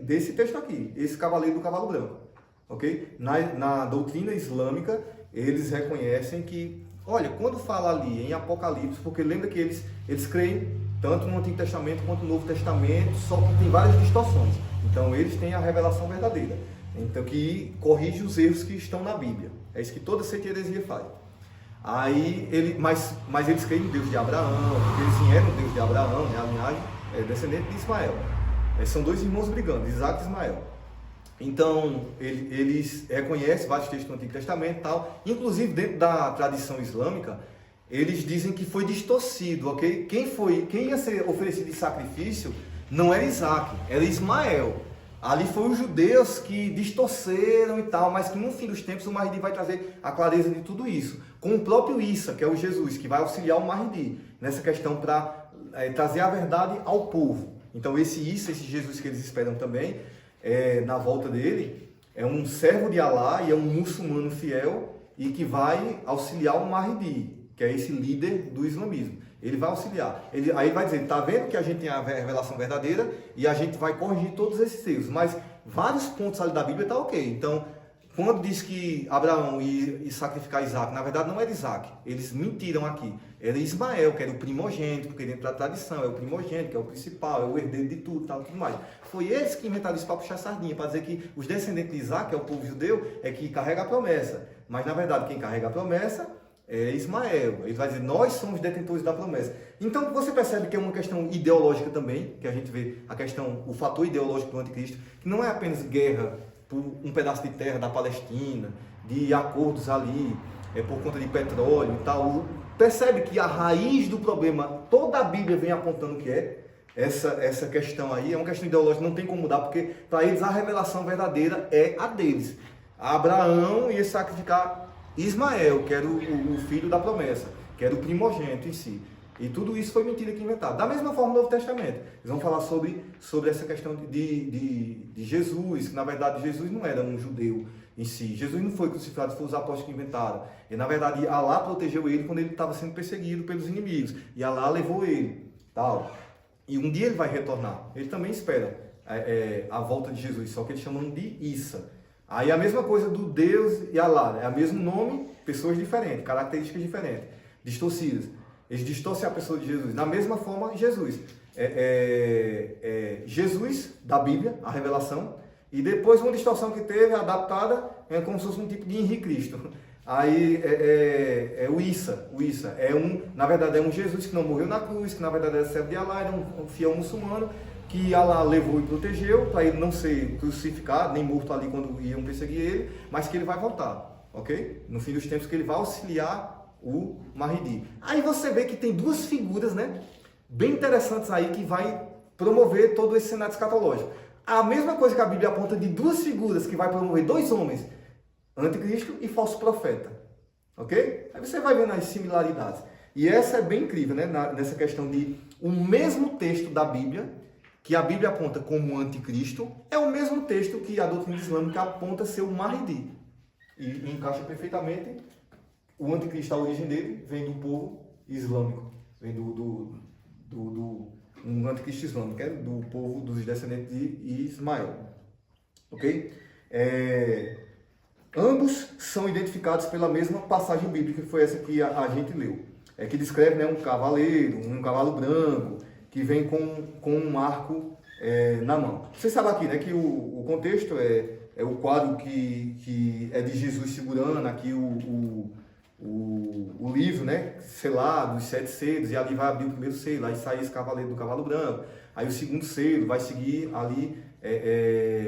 A: desse texto aqui, esse cavaleiro do cavalo branco, ok? Na doutrina islâmica, eles reconhecem que, olha, quando fala ali em Apocalipse, porque lembra que eles creem tanto no Antigo Testamento quanto no Novo Testamento, só que tem várias distorções. Então eles têm a revelação verdadeira, então que corrige os erros que estão na Bíblia. É isso que toda seita e heresia faz. Aí mas eles creem no Deus de Abraão, porque eles vieram do Deus de Abraão, né, a linhagem descendente de Ismael. São 2 irmãos brigando, Isaac e Ismael. Então eles reconhecem vários textos do Antigo Testamento e tal, inclusive dentro da tradição islâmica, eles dizem que foi distorcido, ok? Quem ia ser oferecido de sacrifício não era Isaac, era Ismael. Ali foram os judeus que distorceram e tal, mas que no fim dos tempos o Mahdi vai trazer a clareza de tudo isso. Com o próprio Issa, que é o Jesus, que vai auxiliar o Mahdi nessa questão para trazer a verdade ao povo. Então esse Issa, esse Jesus que eles esperam também, na volta dele, é um servo de Alá e é um muçulmano fiel e que vai auxiliar o Mahdi, que é esse líder do islamismo. Ele vai auxiliar. Aí vai dizer, tá vendo que a gente tem a revelação verdadeira e a gente vai corrigir todos esses erros. Mas vários pontos ali da Bíblia tá ok. Então, quando diz que Abraão ia sacrificar Isaac, na verdade não era Isaac. Eles mentiram aqui. Era Ismael, que era o primogênito, porque dentro da tradição é o primogênito, que é o principal, é o herdeiro de tudo, tal, tudo mais. Foi eles que inventaram isso para puxar sardinha, para dizer que os descendentes de Isaac, que é o povo judeu, é que carrega a promessa. mas na verdade quem carrega a promessa é Ismael. Ele vai dizer, nós somos detentores da promessa. Então você percebe que é uma questão ideológica também, que a gente vê a questão, o fator ideológico do anticristo, que não é apenas guerra por um pedaço de terra da Palestina, de acordos ali, por conta de petróleo e tal. Percebe que a raiz do problema, toda a Bíblia vem apontando que essa questão aí, é uma questão ideológica, não tem como mudar, porque para eles a revelação verdadeira é a deles. Abraão ia sacrificar Ismael, que era o filho da promessa, que era o primogênito em si. E tudo isso foi mentira que inventaram. Da mesma forma no Novo Testamento. Eles vão falar sobre essa questão de Jesus, que na verdade Jesus não era um judeu em si. Jesus não foi crucificado, foi os apóstolos que inventaram. E na verdade Alá protegeu ele quando ele estava sendo perseguido pelos inimigos. E Alá levou ele. Tal. E um dia ele vai retornar. Ele também espera a volta de Jesus, só que eles chamam de Issa. Aí a mesma coisa do Deus e Alá, é o mesmo nome, pessoas diferentes, características diferentes, distorcidas. Eles distorcem a pessoa de Jesus. Da mesma forma, Jesus. Jesus, da Bíblia, a revelação, e depois uma distorção que teve, adaptada, como se fosse um tipo de Henrique Cristo. Aí o Issa. Na verdade, é um Jesus que não morreu na cruz, que na verdade era servo de Alá, era um fiel muçulmano, que Alá levou e protegeu, para ele não ser crucificado, nem morto ali quando iam perseguir ele, mas que ele vai voltar, ok? No fim dos tempos, que ele vai auxiliar o Mahdi. Aí você vê que tem duas figuras, né, bem interessantes aí, que vai promover todo esse cenário escatológico. A mesma coisa que a Bíblia aponta de duas figuras que vai promover dois homens, anticristo e falso profeta, ok? Aí você vai vendo as similaridades. E essa é bem incrível, né, nessa questão de o mesmo texto da Bíblia, que a Bíblia aponta como anticristo, é o mesmo texto que a doutrina islâmica aponta ser o Mahdi. E encaixa perfeitamente. O anticristo, a origem dele, vem do povo islâmico, vem um anticristo islâmico, que é do povo dos descendentes de Ismael. Ok? Ambos são identificados pela mesma passagem bíblica, que foi essa que a gente leu. Que descreve, né, um cavaleiro, um cavalo branco, que vem com um arco na mão. Você sabe aqui, né, que o contexto é o quadro que é de Jesus segurando aqui o livro, né, selado, os 7 selos, e ali vai abrir o primeiro selo, aí sai esse cavaleiro do cavalo branco, aí o segundo selo vai seguir ali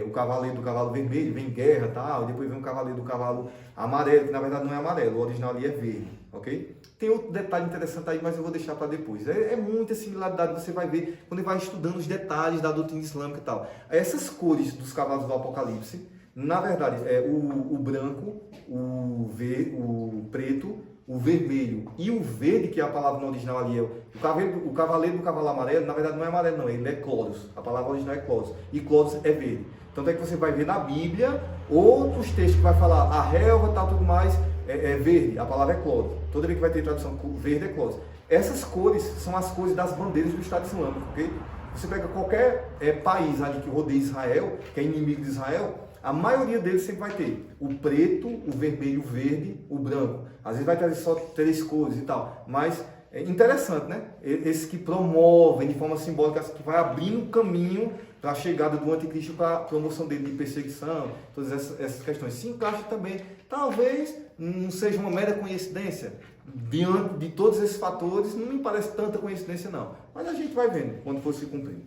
A: o cavaleiro do cavalo vermelho, vem guerra e tal, e depois vem o cavaleiro do cavalo amarelo, que na verdade não é amarelo, o original ali é verde, ok? Tem outro detalhe interessante aí, mas eu vou deixar para depois. É muita similaridade, você vai ver quando vai estudando os detalhes da doutrina islâmica e tal. Essas cores dos cavalos do Apocalipse, na verdade, é o branco, o preto, o vermelho e o verde, que é a palavra no original ali, o cavaleiro do cavalo amarelo, na verdade não é amarelo não, ele é cloros, a palavra original é cloros, e cloros é verde. Tanto é que você vai ver na Bíblia outros textos que vai falar a relva e tal, tudo mais, é verde, a palavra é cloros. Toda vez que vai ter tradução, verde é cloros. Essas cores são as cores das bandeiras do Estado Islâmico, ok? Você pega qualquer país ali que rodeia Israel, que é inimigo de Israel, a maioria deles sempre vai ter o preto, o vermelho, o verde, o branco. Às vezes vai trazer só 3 cores e tal. Mas é interessante, né? Esses que promovem de forma simbólica, que vai abrindo caminho para a chegada do anticristo, para a promoção dele de perseguição, todas essas questões. Se encaixa também, talvez não seja uma mera coincidência. Diante de todos esses fatores, não me parece tanta coincidência não. Mas a gente vai vendo quando for se cumprir.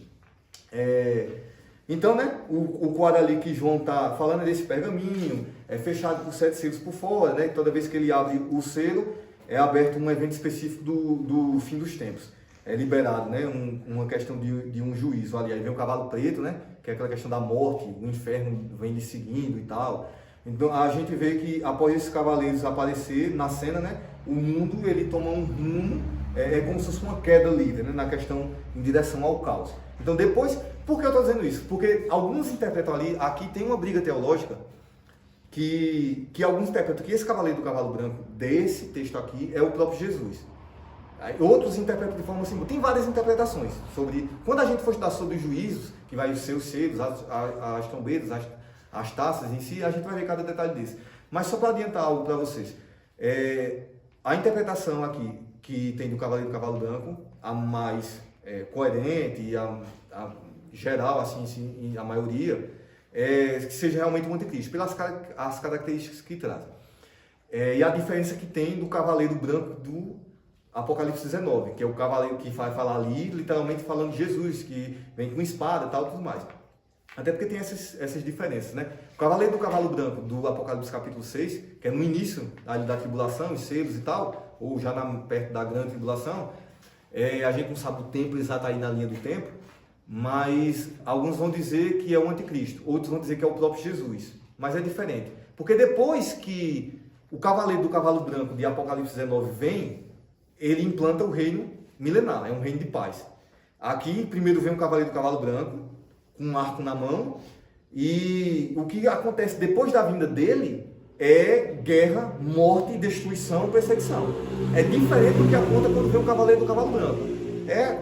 A: Então, né, o quadro ali que João está falando é desse pergaminho, é fechado por 7 selos por fora, né? Toda vez que ele abre o selo, é aberto um evento específico do fim dos tempos. É liberado, né? Uma questão de um juízo ali. Aí vem o cavalo preto, né? Que é aquela questão da morte, o inferno vem lhe seguindo e tal. Então a gente vê que após esses cavaleiros aparecer na cena, né? O mundo ele toma um rumo, como se fosse uma queda livre, né? Na questão em direção ao caos. Então depois, por que eu estou dizendo isso? Porque alguns interpretam ali, aqui tem uma briga teológica, que alguns interpretam que esse cavaleiro do cavalo branco, desse texto aqui, é o próprio Jesus. Aí, outros interpretam de forma assim, tem várias interpretações sobre, quando a gente for estudar sobre os juízos, que vai ser os selos, as trombeiras, as taças em si, a gente vai ver cada detalhe desse. Mas só para adiantar algo para vocês, a interpretação aqui, que tem do cavaleiro do cavalo branco, a mais coerente e a geral, assim, a maioria, que seja realmente o anticristo, pelas as características que traz. e a diferença que tem do cavaleiro branco do Apocalipse 19, que é o cavaleiro que vai falar ali, literalmente falando de Jesus, que vem com espada e tal, tudo mais. Até porque tem essas diferenças, né? O cavaleiro do cavalo branco do Apocalipse capítulo 6, que é no início ali da tribulação, os selos e tal, ou já perto da grande tribulação, a gente não sabe o tempo exato aí na linha do tempo, mas alguns vão dizer que é o anticristo, outros vão dizer que é o próprio Jesus, mas é diferente. Porque depois que o cavaleiro do cavalo branco de Apocalipse 19 vem, ele implanta o reino milenar, é um reino de paz. Aqui, primeiro vem o cavaleiro do cavalo branco, com um arco na mão, e o que acontece depois da vinda dele é guerra, morte, destruição, perseguição. É diferente do que acontece quando vem o cavaleiro do cavalo branco.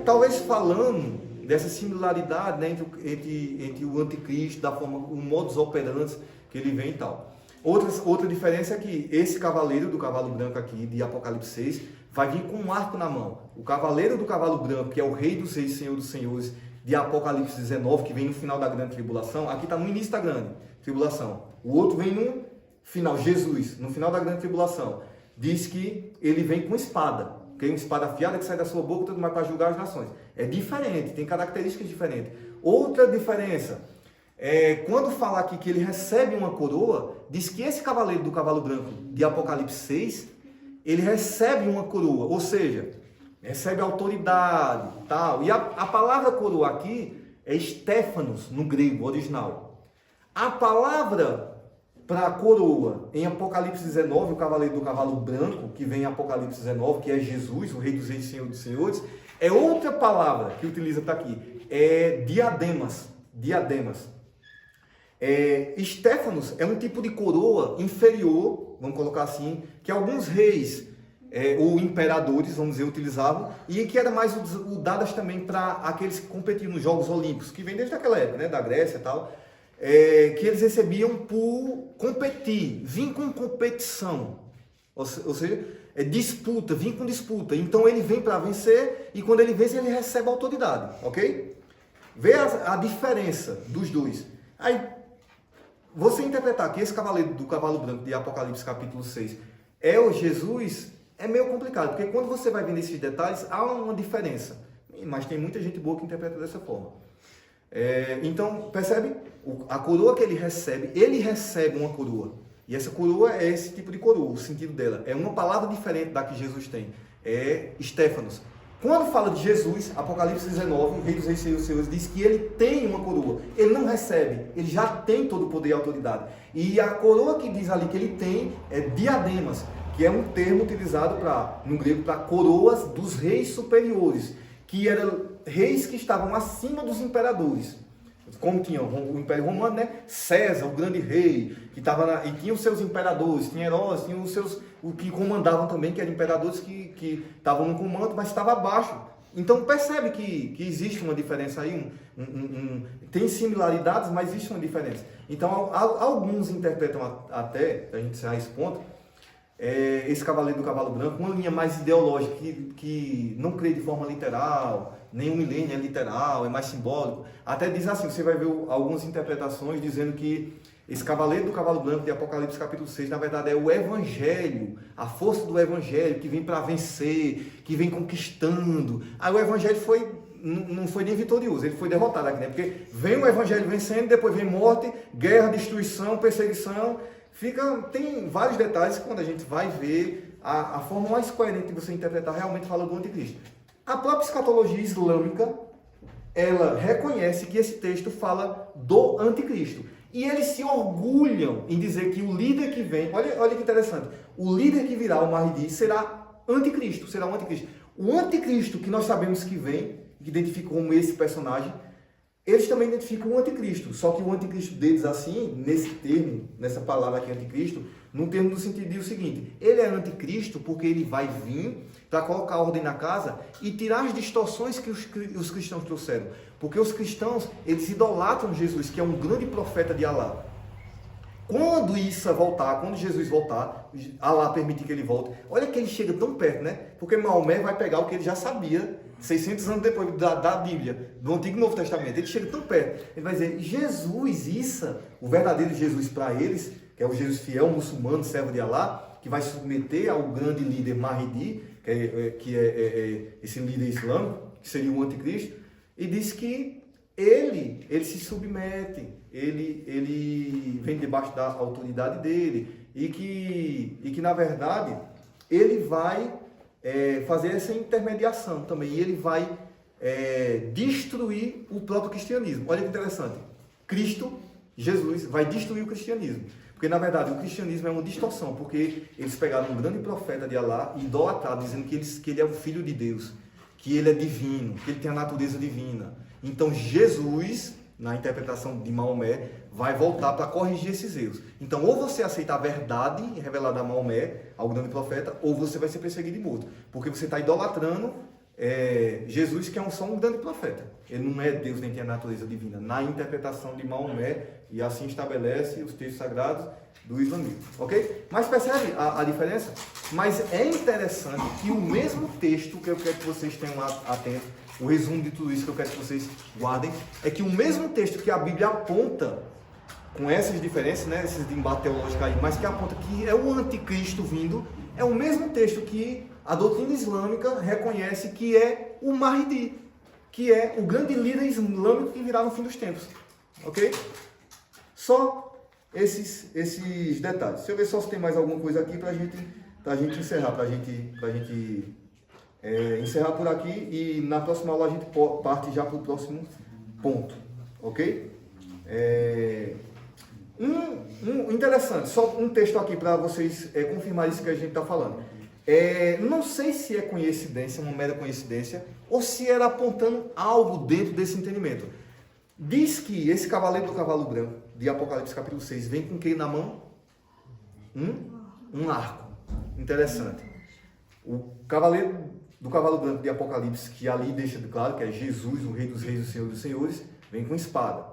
A: Talvez falando dessa similaridade, né, entre o anticristo, da forma, o modus operandi que ele vem e tal. Outra diferença é que esse cavaleiro do cavalo branco aqui, de Apocalipse 6, vai vir com um arco na mão. O cavaleiro do cavalo branco, que é o rei dos reis, senhor dos senhores, de Apocalipse 19, que vem no final da grande tribulação, aqui está no início da grande tribulação. O outro vem no final, Jesus, no final da grande tribulação. Diz que ele vem com espada, que é uma espada afiada que sai da sua boca e tudo mais para julgar as nações. É diferente, tem características diferentes. Outra diferença quando fala aqui que ele recebe uma coroa, diz que esse cavaleiro do cavalo branco de Apocalipse 6, ele recebe uma coroa, ou seja, recebe autoridade, tal. E a palavra coroa aqui é Stéphanos, no grego original. A palavra para coroa em Apocalipse 19, o cavaleiro do cavalo branco, que vem em Apocalipse 19, que é Jesus, o rei dos reis e senhor dos senhores, é outra palavra que utiliza para aqui, é diademas. Stéphanos é um tipo de coroa inferior, vamos colocar assim, que alguns reis ou imperadores, vamos dizer, utilizavam, e que era mais dadas também para aqueles que competiam nos Jogos Olímpicos, que vem desde aquela época, né, da Grécia e tal, que eles recebiam por competir, vir com competição, ou seja, disputa, vir com disputa. Então ele vem para vencer, e quando ele vence, ele recebe autoridade, ok? Vê a diferença dos dois. Aí, você interpretar que esse cavaleiro do cavalo branco de Apocalipse capítulo 6 é o Jesus, é meio complicado, porque quando você vai vendo esses detalhes, há uma diferença. Mas tem muita gente boa que interpreta dessa forma. Então, percebe? A coroa que ele recebe uma coroa. E essa coroa é esse tipo de coroa, o sentido dela. É uma palavra diferente da que Jesus tem. É Stéphanos. Quando fala de Jesus, Apocalipse 19, o rei dos reis e senhores, diz que ele tem uma coroa. Ele não recebe, ele já tem todo o poder e autoridade. E a coroa que diz ali que ele tem é diademas, que é um termo utilizado no grego para coroas dos reis superiores, que eram reis que estavam acima dos imperadores. Como tinha o Império Romano, né? César, o grande rei, que estava e tinha os seus imperadores, tinha Herodes, tinha os seus, o que comandavam também, que eram imperadores que estavam no comando, mas estava abaixo. Então percebe que existe uma diferença aí, tem similaridades, mas existe uma diferença. Então alguns interpretam até, a gente encerrar esse ponto, esse cavaleiro do cavalo branco, uma linha mais ideológica, que não crê de forma literal, nem o milênio é literal, é mais simbólico. Até diz assim, você vai ver algumas interpretações dizendo que esse cavaleiro do cavalo branco de Apocalipse capítulo 6, na verdade é o evangelho, a força do evangelho que vem para vencer, que vem conquistando. Aí o evangelho não foi nem vitorioso, ele foi derrotado aqui, né? Porque vem o evangelho vencendo, depois vem morte, guerra, destruição, perseguição. Tem vários detalhes que quando a gente vai ver, a forma mais coerente de você interpretar realmente fala do anticristo. A própria escatologia islâmica, ela reconhece que esse texto fala do anticristo. E eles se orgulham em dizer que o líder que vem, olha que interessante, o líder que virá, o Mahdi, será anticristo, será um anticristo. O anticristo que nós sabemos que vem, que identifica como esse personagem, eles também identificam o anticristo, só que o anticristo deles, assim, nesse termo, nessa palavra aqui, anticristo, num termo no sentido de o seguinte, ele é anticristo porque ele vai vir para colocar ordem na casa e tirar as distorções que os cristãos trouxeram. Porque os cristãos, eles idolatram Jesus, que é um grande profeta de Alá. Quando Isa voltar, quando Jesus voltar, Alá permitir que ele volte, olha que ele chega tão perto, né? Porque Maomé vai pegar o que ele já sabia 600 anos depois da Bíblia, do Antigo e Novo Testamento. Ele chega tão perto, ele vai dizer, Jesus, Isa, o verdadeiro Jesus para eles, que é o Jesus fiel, muçulmano, servo de Alá, que vai submeter ao grande líder Mahdi, que é esse líder islâmico, que seria o anticristo, e diz que ele se submete, ele vem debaixo da autoridade dele, e que na verdade, ele vai fazer essa intermediação também, e ele vai destruir o próprio cristianismo. Olha que interessante, Jesus vai destruir o cristianismo, porque na verdade o cristianismo é uma distorção, porque eles pegaram um grande profeta de Alá e idolatraram, dizendo que ele é o filho de Deus, que ele é divino, que ele tem a natureza divina. Então Jesus, na interpretação de Maomé, vai voltar para corrigir esses erros. Então ou você aceita a verdade revelada a Maomé, ao grande profeta, ou você vai ser perseguido e morto, porque você está idolatrando Jesus, que é só um grande profeta. Ele não é Deus, nem tem a natureza divina, na interpretação de Maomé, e assim estabelece os textos sagrados do islamismo, ok? Mas percebe a diferença? Mas é interessante que o mesmo texto, que eu quero que vocês tenham atentos, o resumo de tudo isso que eu quero que vocês guardem, é que o mesmo texto que a Bíblia aponta, com essas diferenças, né, esses embates teológicos aí, mas que aponta que é o anticristo vindo, é o mesmo texto que a doutrina islâmica reconhece que é o Mahdi, que é o grande líder islâmico que virá no fim dos tempos. Ok? Só esses detalhes. Deixa eu ver só se tem mais alguma coisa aqui para a gente encerrar, para a gente encerrar por aqui, e na próxima aula a gente parte já para o próximo ponto. Ok? Interessante, só um texto aqui para vocês confirmarem isso que a gente está falando. Não sei se é coincidência, uma mera coincidência, ou se era apontando algo dentro desse entendimento. Diz que esse cavaleiro do cavalo branco, de Apocalipse capítulo 6, vem com o que na mão? Um arco. Interessante. O cavaleiro do cavalo branco de Apocalipse, que ali deixa claro que é Jesus, o Rei dos Reis, o Senhor dos Senhores, vem com espada.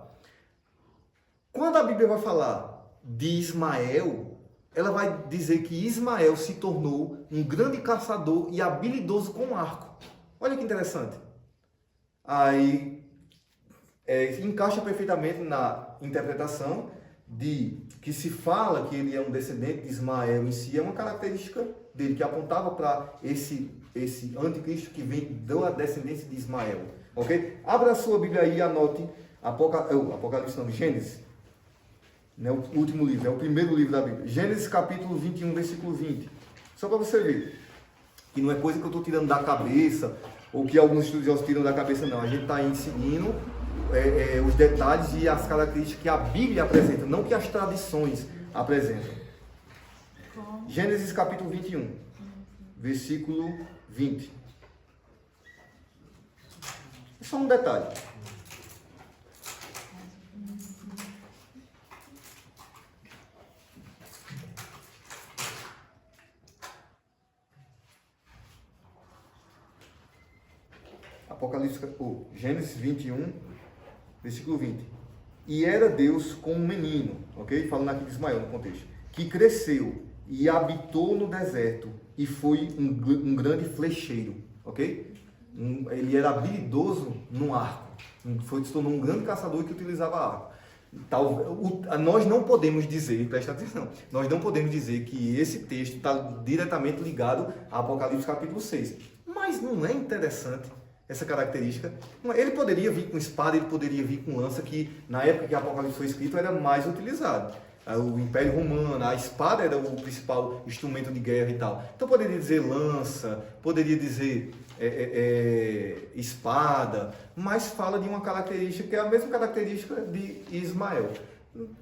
A: Quando a Bíblia vai falar de Ismael, ela vai dizer que Ismael se tornou um grande caçador e habilidoso com arco. Olha que interessante. Aí encaixa perfeitamente na interpretação de que se fala que ele é um descendente de Ismael em si, é uma característica dele, que apontava para esse anticristo que vem da descendência de Ismael. Ok? Abra a sua Bíblia aí e anote Apocalipse não, Gênesis. Não é o último livro, é o primeiro livro da Bíblia. Gênesis capítulo 21, versículo 20. Só para você ver que não é coisa que eu estou tirando da cabeça, ou que alguns estudiosos tiram da cabeça, não. A gente está aí seguindo os detalhes e as características que a Bíblia apresenta, não que as tradições apresentam. Gênesis capítulo 21, versículo 20. Só um detalhe. Gênesis 21, versículo 20. E era Deus com um menino, ok? Falando aqui de Ismael no contexto, que cresceu e habitou no deserto e foi um grande flecheiro, ok? Ele era habilidoso no arco, se tornou um grande caçador que utilizava arco. Nós não podemos dizer, presta atenção, nós não podemos dizer que esse texto está diretamente ligado a Apocalipse capítulo 6. Mas não é interessante essa característica? Ele poderia vir com espada, ele poderia vir com lança, que na época que Apocalipse foi escrito era mais utilizado. O Império Romano, a espada era o principal instrumento de guerra e tal. Então poderia dizer lança, poderia dizer espada, mas fala de uma característica que é a mesma característica de Ismael.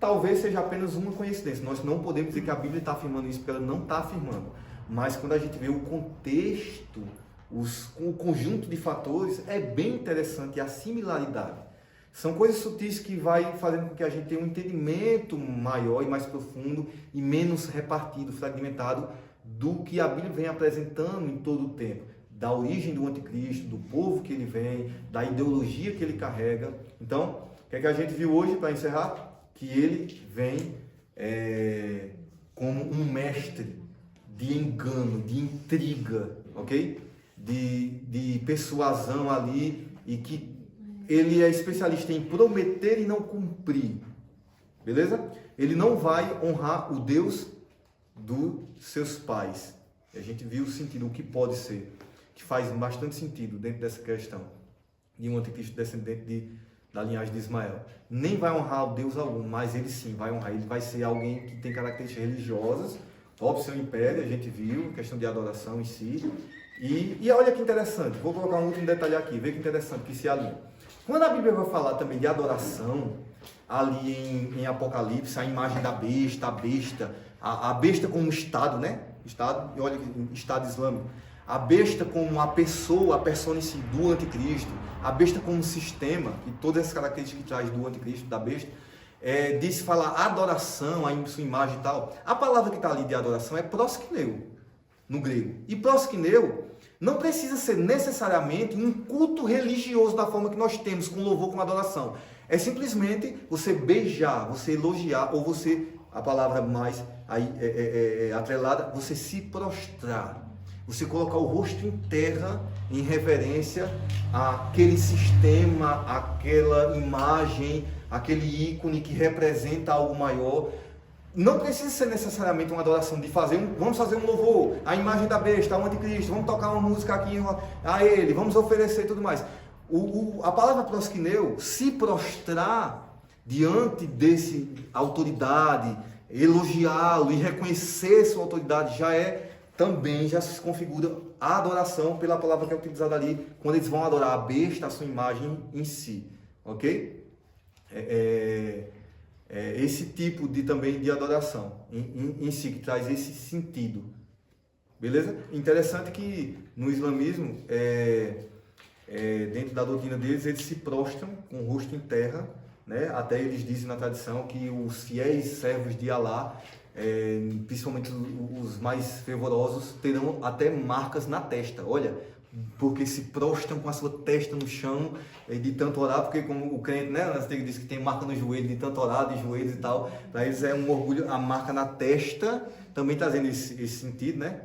A: Talvez seja apenas uma coincidência. Nós não podemos dizer que a Bíblia está afirmando isso, porque ela não está afirmando. Mas quando a gente vê o contexto, o conjunto de fatores, é bem interessante a similaridade. São coisas sutis que vai fazendo com que a gente tenha um entendimento maior e mais profundo e menos repartido, fragmentado do que a Bíblia vem apresentando em todo o tempo. Da origem do anticristo, do povo que ele vem, da ideologia que ele carrega. Então, o que é que a gente viu hoje para encerrar? Que ele vem como um mestre de engano, de intriga, ok? De persuasão ali, e que ele é especialista em prometer e não cumprir, beleza? Ele não vai honrar o Deus dos seus pais. E a gente viu o sentido, o que pode ser, que faz bastante sentido dentro dessa questão de um anticristo descendente da linhagem de Ismael. Nem vai honrar o Deus algum, mas ele sim vai honrar. Ele vai ser alguém que tem características religiosas, óbvio, seu império, a gente viu, questão de adoração em si. E olha que interessante, vou colocar um último detalhe aqui, vê que interessante que se alinha. Quando a Bíblia vai falar também de adoração, ali em Apocalipse, a imagem da besta, a besta como Estado, né? Estado, e olha, Estado Islâmico. A besta como a pessoa, a persona em si do anticristo, a besta como sistema, e todas as características que traz do anticristo, da besta, diz falar adoração, a sua imagem e tal. A palavra que está ali de adoração é proskineu, no grego. E proskineu não precisa ser necessariamente um culto religioso da forma que nós temos, com louvor, com adoração. É simplesmente você beijar, você elogiar, ou você, a palavra mais aí, atrelada, você se prostrar. Você colocar o rosto em terra em reverência àquele sistema, àquela imagem, aquele ícone que representa algo maior. Não precisa ser necessariamente uma adoração de vamos fazer um louvor, a imagem da besta, ao anticristo, vamos tocar uma música aqui a ele, vamos oferecer tudo mais. A palavra proskineu, se prostrar diante desse autoridade, elogiá-lo e reconhecer sua autoridade, já se configura a adoração pela palavra que é utilizada ali, quando eles vão adorar a besta, a sua imagem em si, ok? Esse tipo também de adoração em si, que traz esse sentido, beleza? Interessante que no islamismo, dentro da doutrina deles, eles se prostram com o rosto em terra, né? Até eles dizem na tradição que os fiéis servos de Alá, principalmente os mais fervorosos, terão até marcas na testa, olha, porque se prostram com a sua testa no chão de tanto orar, porque como o crente, né, diz que tem marca no joelho de tanto orar, de joelhos e tal, para eles é um orgulho, a marca na testa, também trazendo esse sentido, né,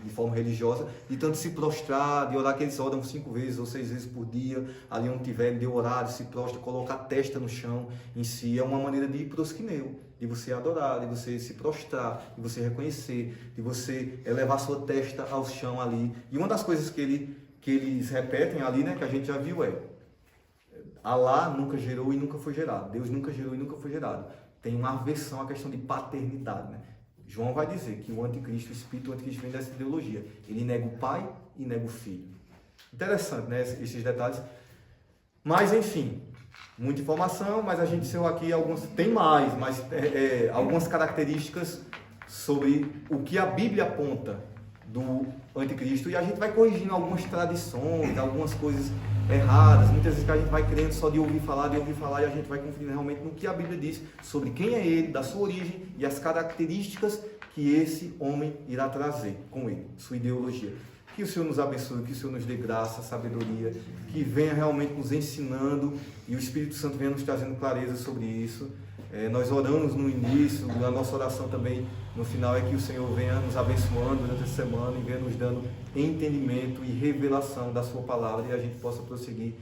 A: de forma religiosa, de tanto se prostrar, de orar, que eles oram 5 vezes ou 6 vezes por dia, ali onde tiver, de horário, se prostra, coloca a testa no chão em si, é uma maneira de proskineu, de você adorar, de você se prostrar, de você reconhecer, de você elevar sua testa ao chão ali. E uma das coisas que eles repetem ali, né, que a gente já viu Alá nunca gerou e nunca foi gerado. Deus nunca gerou e nunca foi gerado. Tem uma aversão à questão de paternidade, né? João vai dizer que o anticristo, o espírito do anticristo vem dessa ideologia. Ele nega o pai e nega o filho. Interessante, né, esses detalhes. Mas, enfim, muita informação, mas a gente saiu aqui tem mais, mas algumas características sobre o que a Bíblia aponta do anticristo, e a gente vai corrigindo algumas tradições, algumas coisas erradas, muitas vezes que a gente vai querendo só de ouvir falar, e a gente vai conferindo realmente no que a Bíblia diz sobre quem é ele, da sua origem e as características que esse homem irá trazer com ele, sua ideologia. Que o Senhor nos abençoe, que o Senhor nos dê graça, sabedoria, que venha realmente nos ensinando e o Espírito Santo venha nos trazendo clareza sobre isso. Nós oramos no início, a nossa oração também no final é que o Senhor venha nos abençoando durante a semana e venha nos dando entendimento e revelação da sua palavra, e a gente possa prosseguir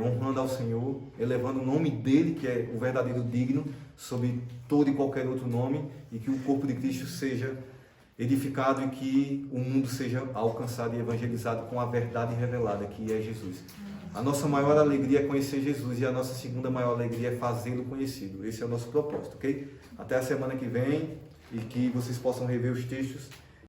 A: honrando ao Senhor, elevando o nome dele, que é o verdadeiro digno, sobre todo e qualquer outro nome, e que o corpo de Cristo seja edificado e que o mundo seja alcançado e evangelizado com a verdade revelada, que é Jesus. A nossa maior alegria é conhecer Jesus, e a nossa segunda maior alegria é fazê-lo conhecido. Esse é o nosso propósito, ok? Até a semana que vem, e que vocês possam rever os textos